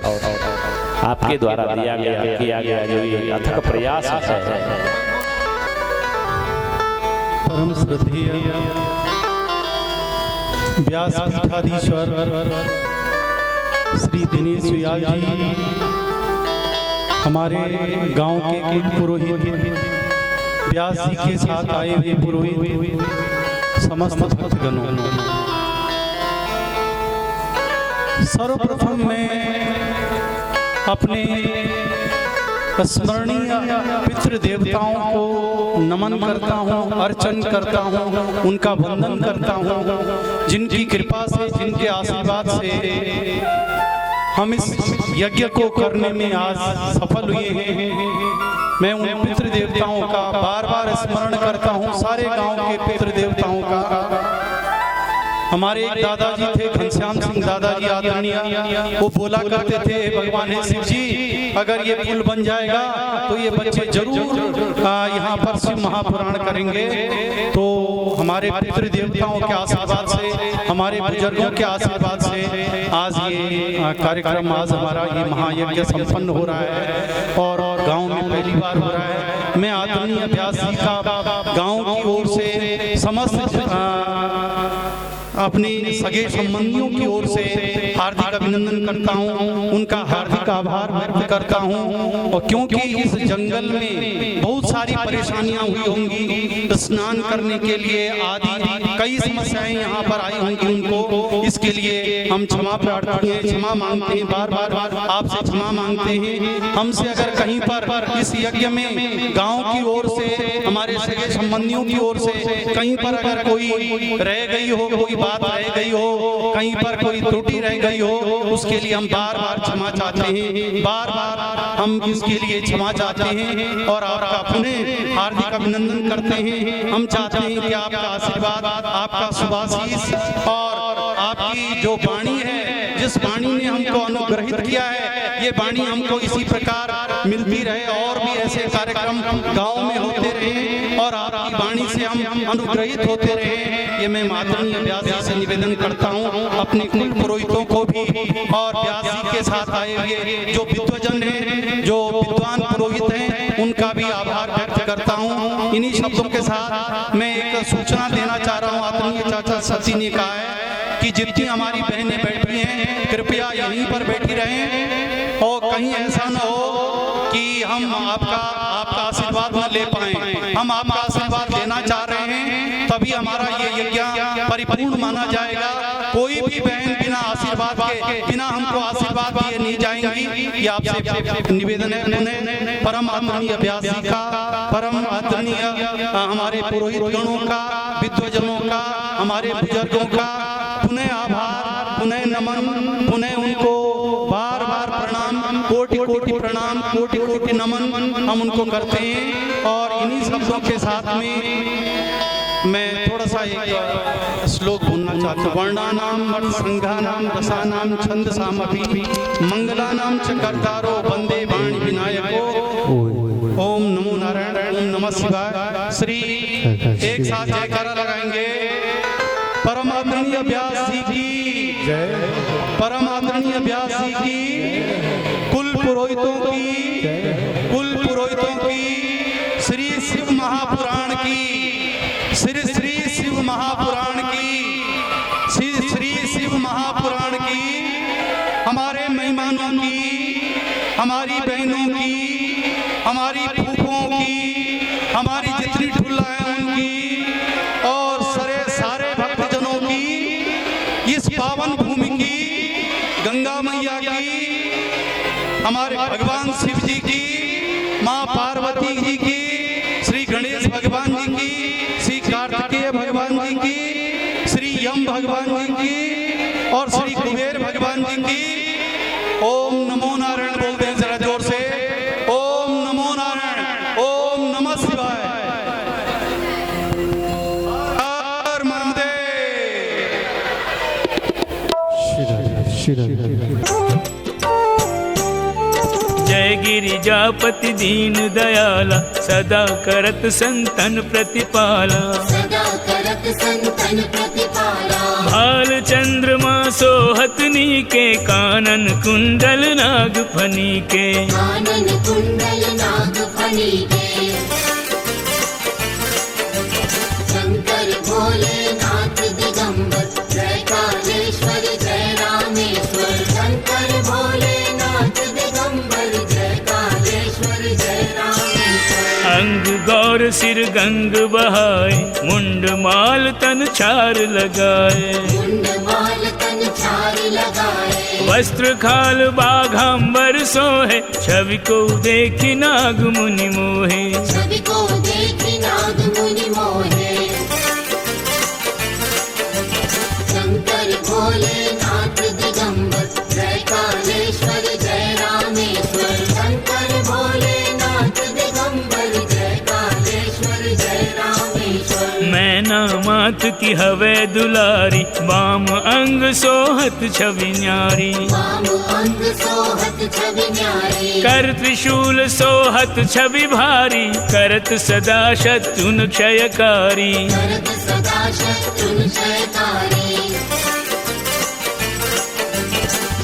आपके द्वारा किया गया जो ये अथक प्रयास है। परम श्रद्धेय व्यासपीठाधीश्वर श्री दिनेश सुयाल जी, हमारे गांव के पुरोहित, व्यास जी के साथ आए हुए पुरोहित, समस्त भक्तगणों, सर्वप्रथम मैं अपने स्मरणीय पितृ देवताओं को नमन करता हूँ, अर्चन करता हूँ, उनका वंदन करता हूँ, जिनकी कृपा से, जिनके आशीर्वाद से हम इस यज्ञ को करने में आज सफल हुए हैं। मैं उन पितृ देवताओं का बार बार स्मरण करता हूँ, सारे गांव के पितृ देवताओं का। हमारे एक दादाजी थे, घनश्याम सिंह दादाजी आदरणीय, वो बोला करते थे, भगवान है शिव जी, अगर ये पुल बन जाएगा तो ये बच्चे जरूर यहाँ पर शिव महापुराण करेंगे। तो हमारे पितृ देवताओं के आशीर्वाद से, हमारे बुजुर्गों के आशीर्वाद से आज ये कार्यक्रम, आज हमारा ये महायज्ञ संपन्न हो रहा है और गांव में पहली बार हो रहा है। मैं आदरणीय व्यास जी का गांव की ओर से, समस्त अपने सगे संबंधियों की ओर से हार्दिक अभिनंदन करता हूं, उनका हार्दिक आभार व्यक्त करता हूं। और क्योंकि इस जंगल में बहुत सारी परेशानियां हुई होंगी, स्नान करने के लिए आदि कई समस्याएं यहाँ पर आई होंगी उनको, इसके लिए हम क्षमा प्रार्थना हैं, क्षमा मांगते हैं, बार बार आपसे क्षमा मांगते हैं। हमसे अगर कहीं पर इस यज्ञ में गाँव की ओर से, हमारे सगे संबंधियों की ओर से कहीं पर अगर कोई रह गई हो, कोई बात रह गई हो, कहीं पर कोई त्रुटि रह गई हो, उसके लिए हम बार बार क्षमा चाहते हैं, बार बार हम इसके लिए क्षमा चाहते हैं और आपका पुनः हार्दिक अभिनंदन करते हैं। हम चाहते हैं कि आपका आशीर्वाद, आपका शुभाशीष और आपकी जो वाणी है, जिस वाणी ने हमको अनुग्रहित किया है, ये वाणी हमको इसी प्रकार मिलती रहे और भी ऐसे कार्यक्रम गाँव में होते रहे और आपकी वाणी से हम अनुग्रहित होते रहे। ये मैं आदरणीय व्यास जी से निवेदन करता हूँ, अपने कुल पुरोहितों को भी और व्यास जी के साथ आए हुए जो विद्वजन हैं, जो विद्वान पुरोहित हैं, उनका भी आभार व्यक्त करता हूँ। इन्हीं शब्दों के साथ मैं एक सूचना देना चाह रहा हूँ। आदरणीय चाचा सती ने कहा है कि जितनी हमारी बहनें बैठी हैं, कृपया यहीं पर बैठी रहें और कहीं ऐसा न हो कि हम आपका आशीर्वाद न ले पाएं। हम आपका आशीर्वाद लेना चाह रहे हैं, तभी हमारा ये यज्ञ परिपूर्ण माना जाएगा। कोई भी बहन बिना आशीर्वाद के, बिना हमको आशीर्वाद दिए नहीं जाएंगी। ये आपसे निवेदन है। परम आदरणीय व्यास जी का, परम आदरणीय हमारे पुरोहित गणों का, विद्वजनों का, हमारे बुजुर्गों का पुनः आभार, पुनः नमन, पुनः उनको बार बार प्रणाम, कोटि कोटि प्रणाम, कोटि कोटि नमन हम उनको करते हैं। और इन्हीं शब्दों के साथ में मैं थोड़ा सा एक श्लोक बोलना चाहता हूँ। वर्णानाम संघानाम रसानाम छंदसामपि मंगलानाम च कर्तारो वंदे वाणी विनायको। ओम नमो नारायण, ओम नमः शिवाय। श्री एक साथ जयकारा लगाएंगे। परम आदरणीय व्यास जी की परम आदरणीय व्यास जी की, कुल पुरोहितों की, श्री शिव महापुराण की, श्री शिव महापुराण की, श्री शिव महापुराण की, हमारे मेहमानों की, हमारी बहनों की, हमारी फूफों की, हमारी जितनी ठुल्ला है उनकी और सारे भक्तजनों की, इस पावन भूमि की, गंगा मैया की, हमारे भगवान शिव जी की, माँ पार्वती जी की, श्री गणेश भगवान जी की, श्री कार्तिकेय भगवान जी की, श्री यम भगवान जी की और श्री कुबेर भगवान जी की। ओम नमो नारायण बोलते हैं जरा जोर से, ओम नमो नारायण, ओम नमः शिवाय। हर महादेव। जय गिरिजापति दीन दयाला, सदा करत संतन प्रतिपाला, सदा करत संतन प्रतिपाला। भाल चंद्रमा सोहत नीके, कानन कुंडल नाग फनी के, कानन कुंडल नाग फनी के। शंकर भोले नाथ दिगंबर, जय कालेश्वर जय रामेश्वर। शंकर भोले नाथ दिगंबर, जय कालेश्वर जय रामेश्वर। अंग गौर सिर गंग बहाए, मुंड माल तन चार लगाए, मुंड माल तन चार लगाए। वस्त्र खाल बाघांबर सोहे, छवि को देखी नाग मुनि मोहे, छवि को देखी नाग मुनि मोहे। शंकर भोले नाथ दिगंबर, जय कालेश्वर जय रामेश्वर। शंकर भोले नाथ दिगंबर, जय कालेश्वर जय रामेश्वर। मैना मात की हवे दुलारी, वाम अंग सोहत छवि न्यारी, वाम अंग सोहत छवि न्यारी। कर त्रिशूल सोहत छवि भारी, करत सदा शत्रुन क्षयकारी, करत सदा शत्रुन क्षयकारी।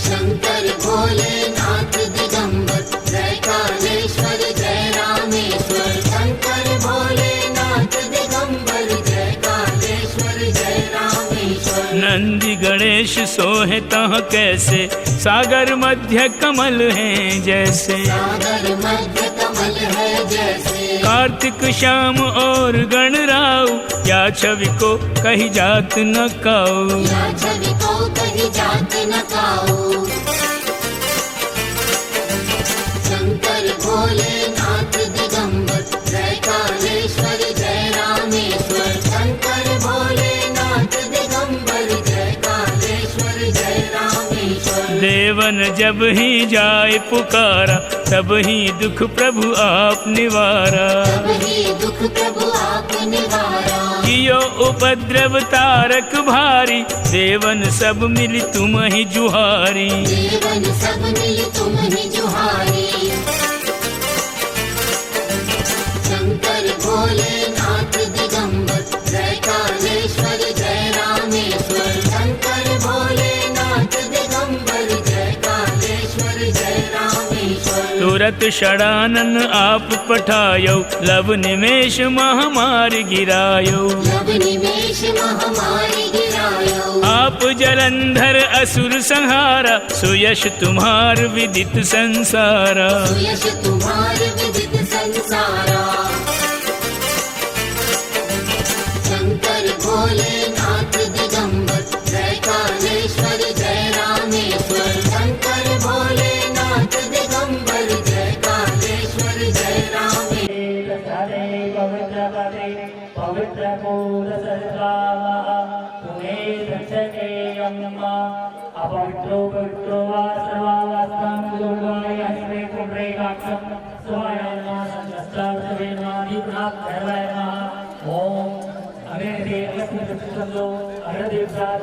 शंकर भोले नाथ दिगंबर, जय कालेश्वर जय रामेश्वर। शंकर भोले नाथ दिगंबर, जय कालेश्वर जय रामेश्वर। नंदी गणेश सोहे तह कैसे, सागर मध्य कमल हैं जैसे, सागर मध्य कमल है जैसे। कार्तिक श्याम और गणराव, या छवि को कही जात न काऊ, या छवि को कहीं जात न काऊ। शंकर भोले नाथ दिगंबर, जय कालेश्वर जय रामेश्वर। शंकर भोले नाथ दिगंबर, जय कालेश्वर जय रामेश्वर। देवन जब ही जाए पुकारा, तब ही दुख प्रभु आप निवारा, तब ही दुख प्रभु आप निवारा। कियो उपद्रव तारक भारी, देवन सब मिली तुम ही जुहारी, देवन सब मिल तुम ही जुहारी। शंकर भोले नाथ दिगंबर, जय कालेश्वर जय रामेश्वर। शंकर भोले नाथ दिगंबर, जय कालेश्वर जय रामेश्वर। तुरत षडानन आप पठायो, लव निमेष महामारी गिरायो, लब निमेष महामारी गिरायो। आप जलंधर असुर संहारा, सुयश तुम्हार विदित संसारा, सुयश तुम्हार विदित संसारा। शंकर भोले नाथ दिगंबर, जय कालेश्वर जय रामेश्वर। शंकर भोले नाथ दिगंबर, जय कालेश्वर जय रामेश्वर। पवित्र अपवित्रो पवित्रो वा सर्वावस्थां दुर्गाय हस्ते कुम्भरेकाक्षं स्वाय नमः। संस्कार सर्वे नमः। दीपनाथ भैरवाय नमः। ओम अग्नि समझो अरदेव साथ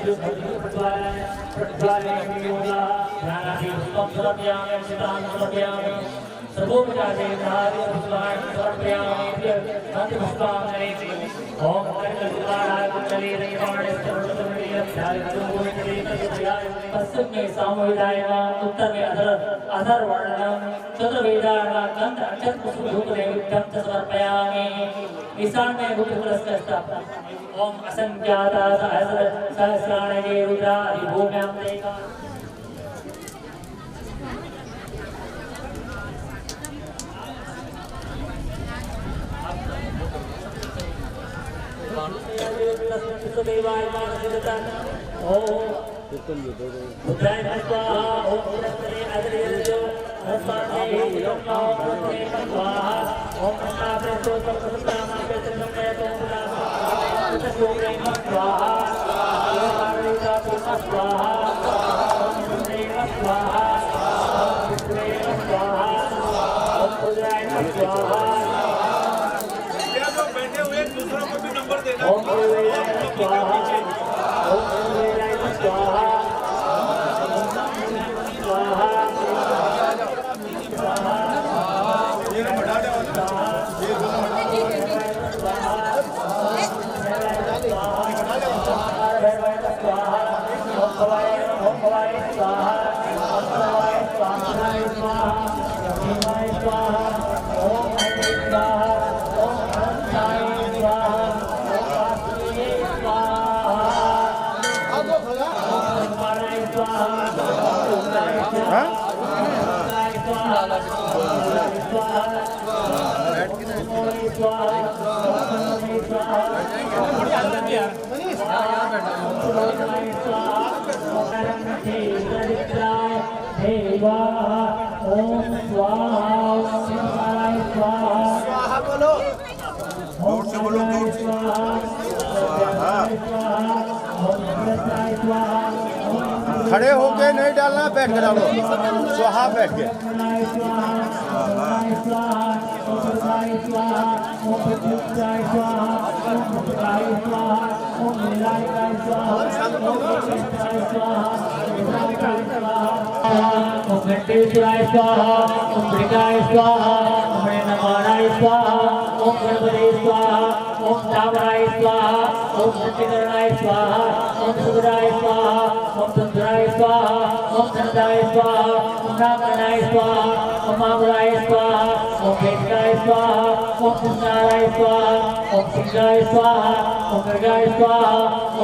जो प्रज्वालय प्रज्वालय योगा ध्यानादि पुष्पं समर्पयामि चितां समर्पयामि सर्वोपचारे नारि पुष्पाणि समर्पयामि मंत्रपुष्पाणि ओम कर्कटकाराय कुंडली रेवाणे सर्वतमनीय पश्चिम में सामवेदायन उत्तर में अधर वर्णनम चतुर्वेदायन गंध अक्षर पुष्प धूप नैवेद्यं च समर्पयामि ईशान में गुप्तकुलस्य स्थापना ओम असंख्याता सहस्राणि रुद्रा अधिभूम्यां देवा देवाय मानसिकतन ओम बुद्धाय स्वाहा ओम पुरस्ते अग्रेजो हस्ताने ओम स्वाहा ओम नाभे तो प्रसन्नाम के चंद्रमय तो स्वाहा ओम पार्वती का स्वाहा ओम देव स्वाहा ओम देव स्वाहा ओम बुद्धाय स्वाहा ओम देवाय स्वाहा ओम देवाय स्वाहा स्वाहा देवा ओम स्वाहा स्वाहा बोलो जोर से बोलो जोर से खड़े होके नहीं डालना, बैठ के डालो। स्वाहा बैठ के ओम घंटेश्वराय स्वाहा ओम भृगाय स्वाहा ओम नमानाय स्वाहा ओम गणपते स्वाहा ओम रामराय स्वाहा ओम सत्यनारायण स्वाहा ओम सुराय स्वाहा ओम चंद्राय स्वाहा ओम धनदाय स्वाहा ओम रामनाय स्वाहा ओम मामराय स्वाहा ओम वेदकाय स्वाहा ओम पुण्याय स्वाहा ओम सिंहाय स्वाहा ओम मृगाय स्वाहा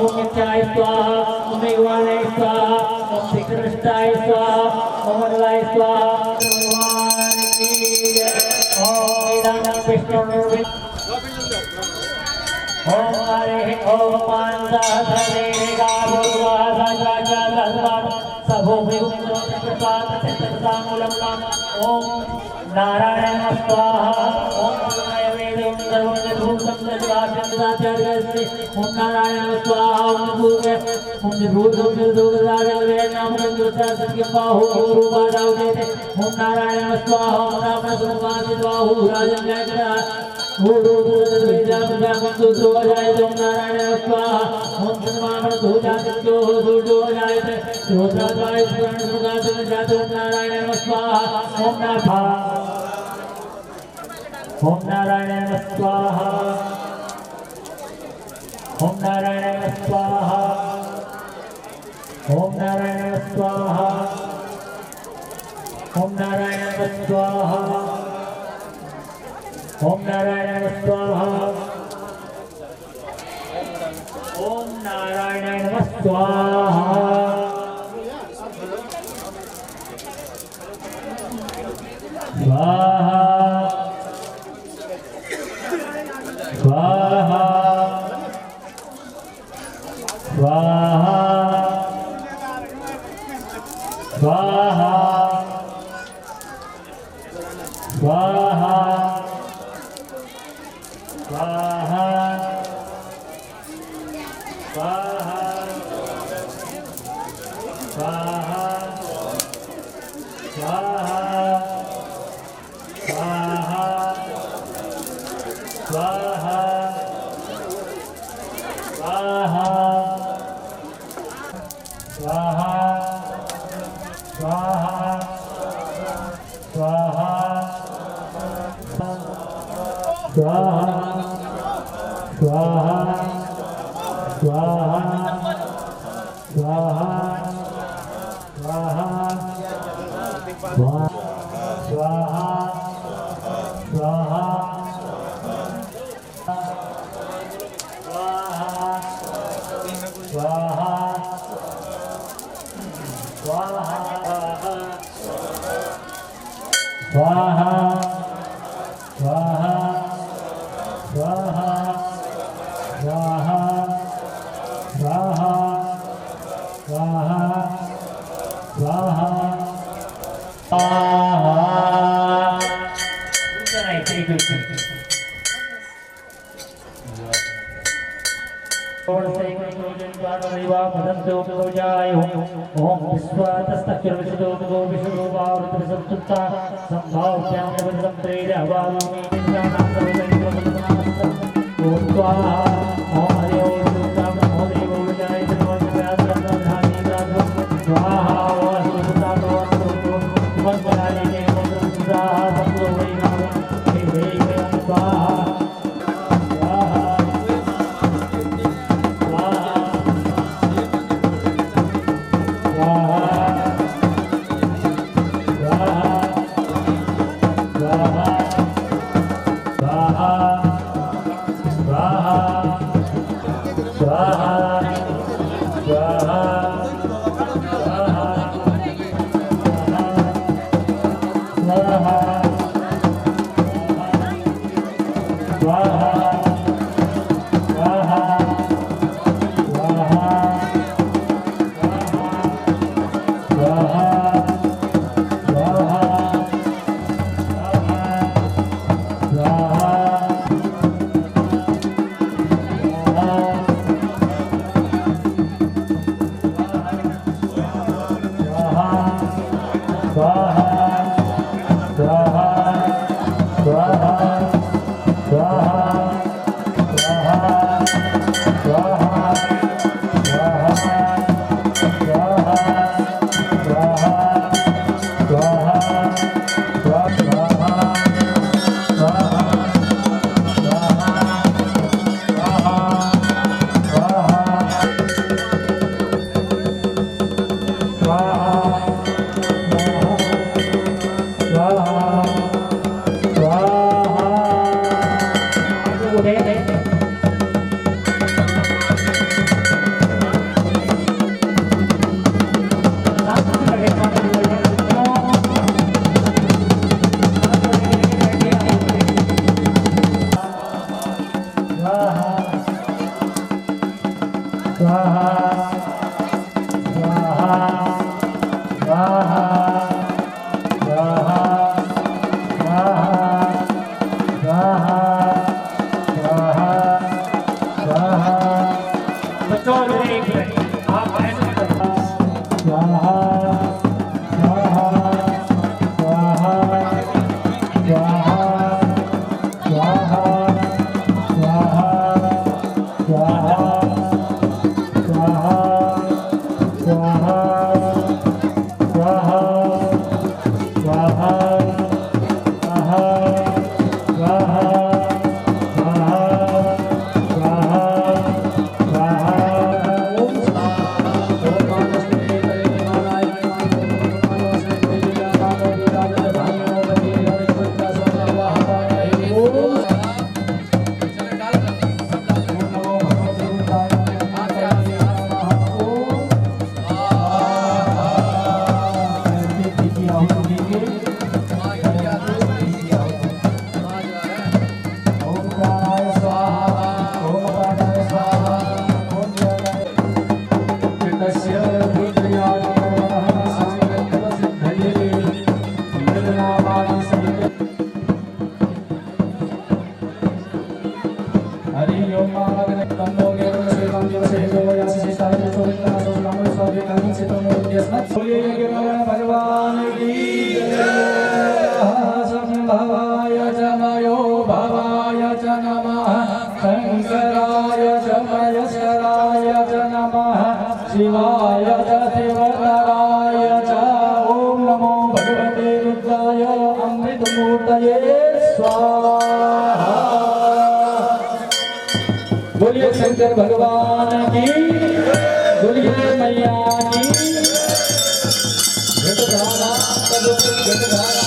ओम मिथ्याय स्वाहा ओम मेघवानाय स्वाहा ओम श्रीकृष्णाय स्वाहा ओम मंगलाय स्वाहा भगवान की जय। ओम विष्णु ओम हरे ओम पांचा धरे गा भगवा राजा लहवान सबो विमुक्त प्रसाद चित्तता मूलम ओम नारायण स्वाहा ओम वेदं सर्वं भूतं सदाचार्यस्ते ओम नारायण स्वाहा ओम भूगे ओम भूतं दुर्गाराजवे नामं दुर्गा सत्यं बाहु रूपादाव देते ओम नारायण स्वाहा ओम नाम सुमानि बाहु राजं जयकरा गुरु वेदा मंत्र सोजाय ओम नारायण स्वाहा ओम सन्मान सोजाय जो सोजाय सोजाय स्वर्ण सुगासन जातो नारायण स्वाहा ओम नाथा ओम नारायण स्वाहा ओम नारायण स्वाहा ओम नारायण स्वाहा ओम नारायण स्वाहा ओम नारायण स्वाहा ओम नारायण स्वाहा स्वाहा स्वाहा स्वाहा स्वाहा स्वाहा स्वाहा स्वाहा स्वाहा स्वाहा स्वाहा स्वाहा स्वाहा स्वाहा स्वाहा स्वाहा स्वाहा स्वाहा स्वाहा स्वाहा स्वाहा स्वाहा स्वाहा स्वाहा स्वाहा स्वाहा स्वाहा स्वाहा स्वाहा ओम विश्वातस्तक्षरविशदो भगो विशदो वावृतविसंसुप्ता संभाव्यां नवसंत्रेण हवामि निजानां सर्वैर्वमनमनामस्तम् ओम स्वाहा ओम हरि ओम दुर्गा नमो देवो विजय नमो व्यासनाधानी राघव स्वाहा ओम सुता ओम मंगलानि ने मंगल स्वाहा सत्तो वै नाम हे हे ओम स्वाहा भगवान की संभवाय जमयो भवाय च नमः शंकराय च महेश्वराय च नमः शिवाय च शिवतराय च ओम नमो भगवते रुद्राय अमृत मूर्तये स्वाहा। बोलिए शंकर भगवान की, बोलिए मैया की। घटधारा तब घटधारा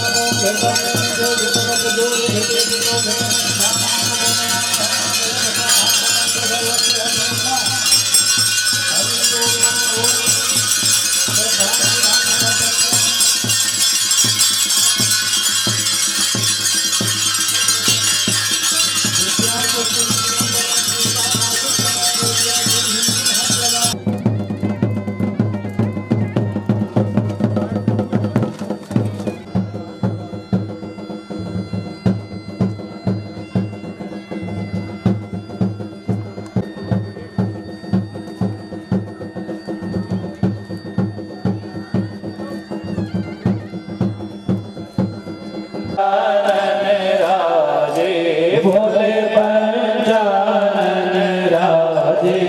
भोले पंचानन राजे,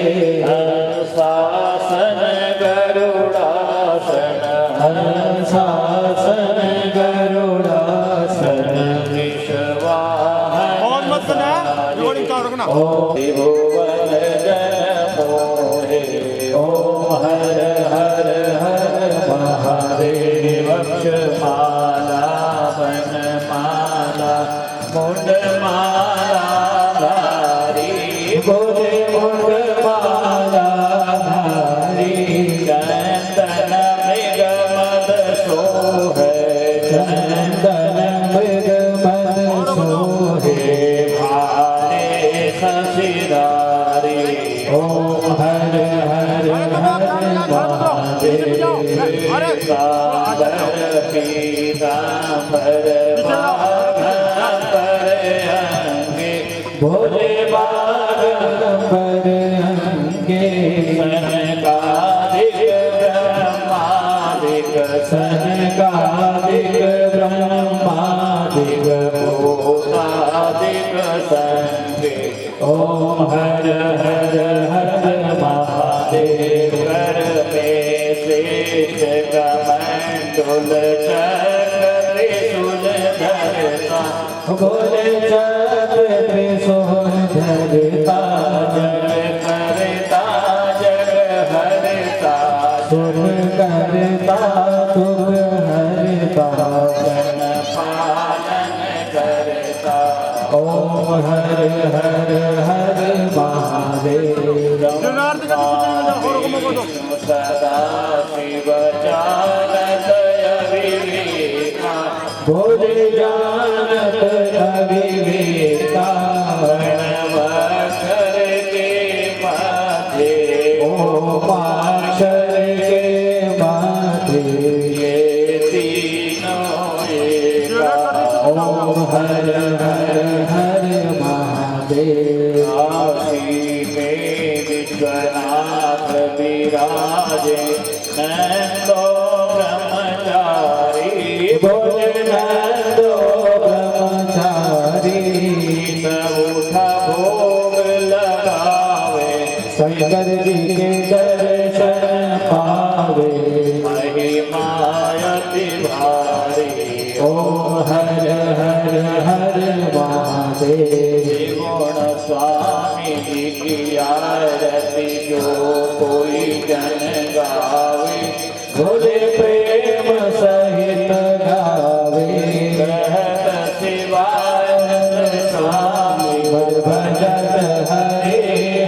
शासन गरुड़ासन, शासन गरुड़ासन, विश्वाहन और मत सुना जोड़ी का रखना भुवन जन मोहे, ओम हर हर हर महादेव। माला बन माला मुंड माला धारी, भोले मुंड माला धारी। चंदन मृग मद सोहे, चंदन मृग मद सोहे, भाले शशिधारी। ओम हर हर हर महादेव। सागर पीतांबर बागंबर अंगे, भोले बागंबर अंगे। सनकादिक ब्रह्मादिक, सनकादिक ब्रह्मादिक, भूतादिक संगे। ओम हर हर हर महादेव। कर में शेष कमंडल चक्र त्रिशूल धरता, भोले चक्र त्रिशूल धरता। जग करता जग हरता, सुर करता सुर हरता। जन पालन करता, ओम हर हर हर महादेव। सदा शिव जानत अविवेका, भोले जानत अविवेका। अक्षर के माथे, ओम अक्षर के माथे, ये तीनों एका। ओम हर हर हर महादेव। काशी में विश्वनाथ विराजे, नंदो ब्रह्मचारी, भोले नंदो ब्रह्मचारी। सब उठा भोग लगावे, शंकर जी के दर्शन पावे। महिमा अति भारी, ओम हर हर हर महादेव। गुण स्वामी जी की आरती जो कोई जन गावे, भोले प्रेम सहित गावे। कहत शिवानंद स्वामी, मन भजत हरे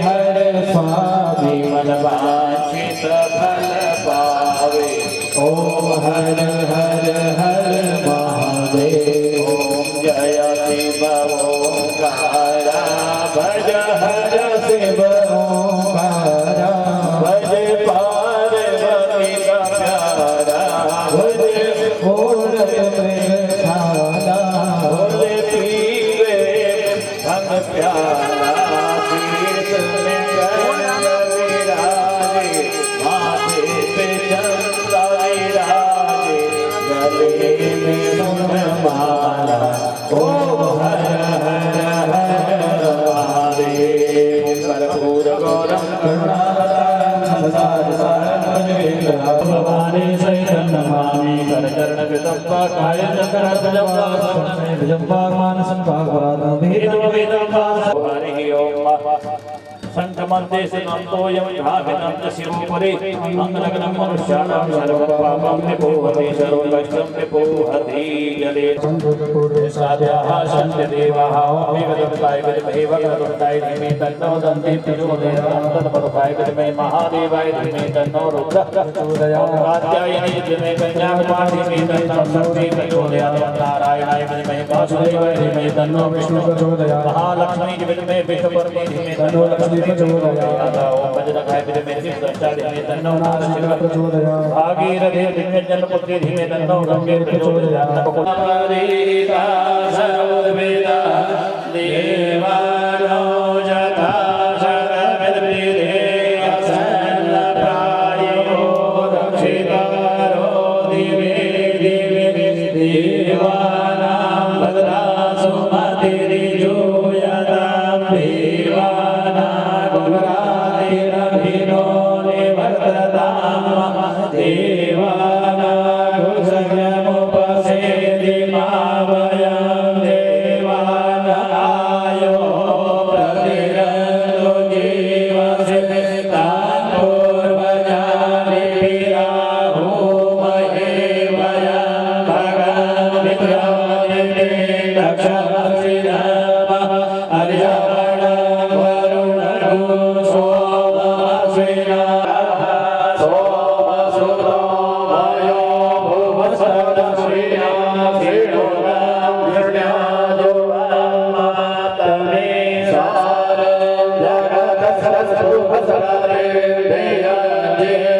हर स्वामी। मन वांछित फल पावे, ओम हर हर हर महादेव। ओम जय शिव ओंकारा, भज हर शिव ओंकारा। भज पार्वती का प्यारा, भज मूरत मृगशाला। भोले पीवे हम प्यारा, शीश में गंग विराजे, माथे पे चंदा विराजे। गले में मुंड माला, ओम हर हर हर महादेव। कर्पूर गौरम करुणावतारम सदा सारं भजते। भवानी सहितं नमामि। करचरण विदम्बा कायं करार्जुनं संकमन्ते सिनन्तोऽयं धाविनं शिवोपरि अङ्गलग्नं मनुष्याणां सर्वं पापं विपोहति सर्वं कष्टं विपोहति जले साध्याः सन्ति देवाः मेघदत्ताय विद्महे वक्रतुण्डाय धीमहि तन्नो दन्ति प्रचोदयात् तत्परताय विद्महे महादेवाय धीमहि तन्नो रुद्रः प्रचोदयात् कात्यायनी धीमहि कन्याकुमारी धीमहि तन्नो शक्तिः प्रचोदयात् नारायणाय विद्महे वासुदेवाय धीमहि तन्नो विष्णुः प्रचोदयात् महालक्ष्मी विद्महे विष्णुपत्नी धीमहि तन्नो लक्ष्मी प्रचोदयात् ओम वज्रकाय विद्महे शिवदत्ताय धीमहि तन्नो नारसिंह प्रचोदयात् भागीरथी धीमहि जन्मपुत्री धीमहि तन्नो गंगे प्रचोदयात् नमः सर्ववेदा देवानो यथा शरविद्भिदे असन्नप्रायो रक्षितारो दिवे दिवे देवानां भद्रासु मतिरिजो यदां देवानागुरादिरभिनो निवर्ततां देवानागुसंयमुपसेदि मावयं देवानायो प्रतिरन्तो जीवसे तान् पूर्वजानि पिराहो महेवयं भगं विद्यादिते दक्षमसिनमः अर्यवणं वरुणगो सोमश्विना सोमसुतो मयो भुवसदश्रिया श्रीणुनां धृण्याजुवामातमे सारं जगदस्तु भसरे देयन्देवाभवसे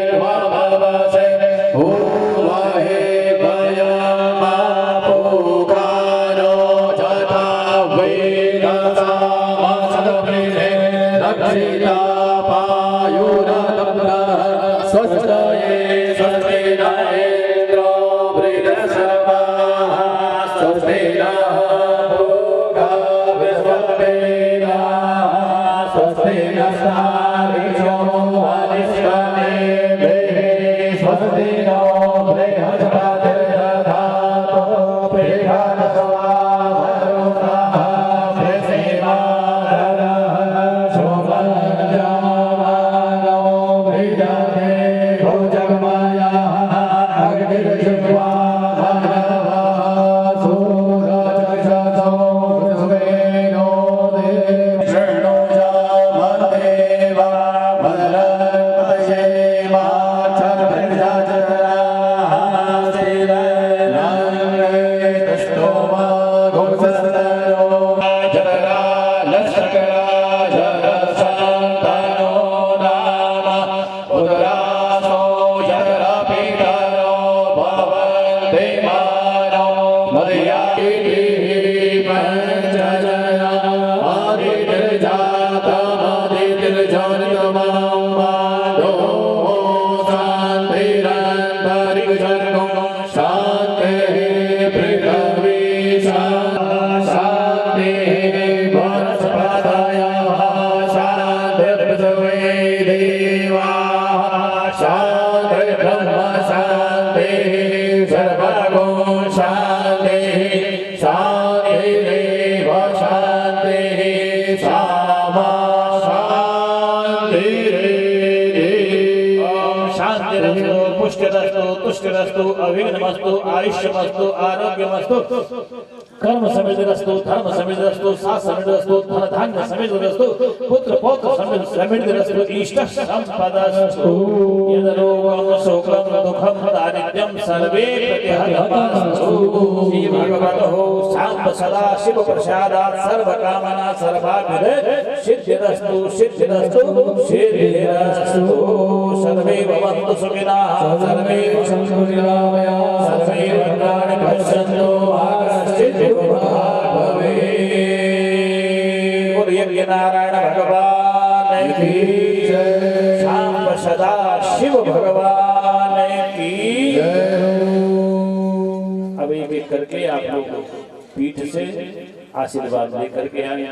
भूमहे भयमापुकारो जथा वेदसामसदप्रिणे रक्षिता पायुरदब्रः स्वस्तये स्वस्ति न इन्द्रो बृहस्पतिः स्वस्ति नः पूषा विश्ववेदाः स्वस्ति नस्तारिक्षो अनिष्टनेमिः स्वस्ति नो बृहस्पतिर्दधातु बृहस्पतिर्वरुणः बृहस्पतिर्वादनः शुभं जामानो भुजते भुजगमयः अग्निर्जिह्वा मनवः सूरजक्षसो सुवेनो देव शृणु जामदेवा मदलपतये माच्छप्रजाचराः श्रीरङ्गे तुष्टो मा गुंसस्तनो जरा लक्षकरा जरसन्तनो नाम उदरासो जरपीठरो भवन्ति मानो मदयातिः पञ्चजना आदितिर्जातमादितिर्जनितमां माधो शान्तिरन्तरिक्षर्गो शान्तिः पृथिवी शान्तिः वनस्पतयः शान्तिर्पृथिवी देवाः शान्तिर्ब्रह्म शान्तिः सर्वगो शान्तिः शान्तिरेव शान्तिः सामा शान्तिरेव शान्तिरस्तु पुष्टिरस्तु तुष्टिरस्तु अविघ्नमस्तु आयुष्यमस्तु आरोग्यमस्तु कर्म समृद्धिरस्तु धर्म समृद्धिरस्तु साथ समृद्धिरस्तु धन धान्य समृद्धिरस्तु पुत्र पौत्र समृद्धिरस्तु इष्ट संपदस्तु यदरोगं शोकं दुःखं दारिद्र्यं सर्वे प्रतिहतमस्तु श्री भगवतः साम्ब सदा शिव प्रसादात् सर्वकामना सर्वाभिदे सिद्धिरस्तु सिद्धिरस्तु सिद्धिरस्तु सर्वे भवन्तु सुखिनः सर्वे सन्तु निरामया सर्वे भद्राणि पश्यन्तु नारायण भगवान की शाम सदा शिव भगवान की। अब एक एक करके आप लोग पीठ से आशीर्वाद लेकर के आए।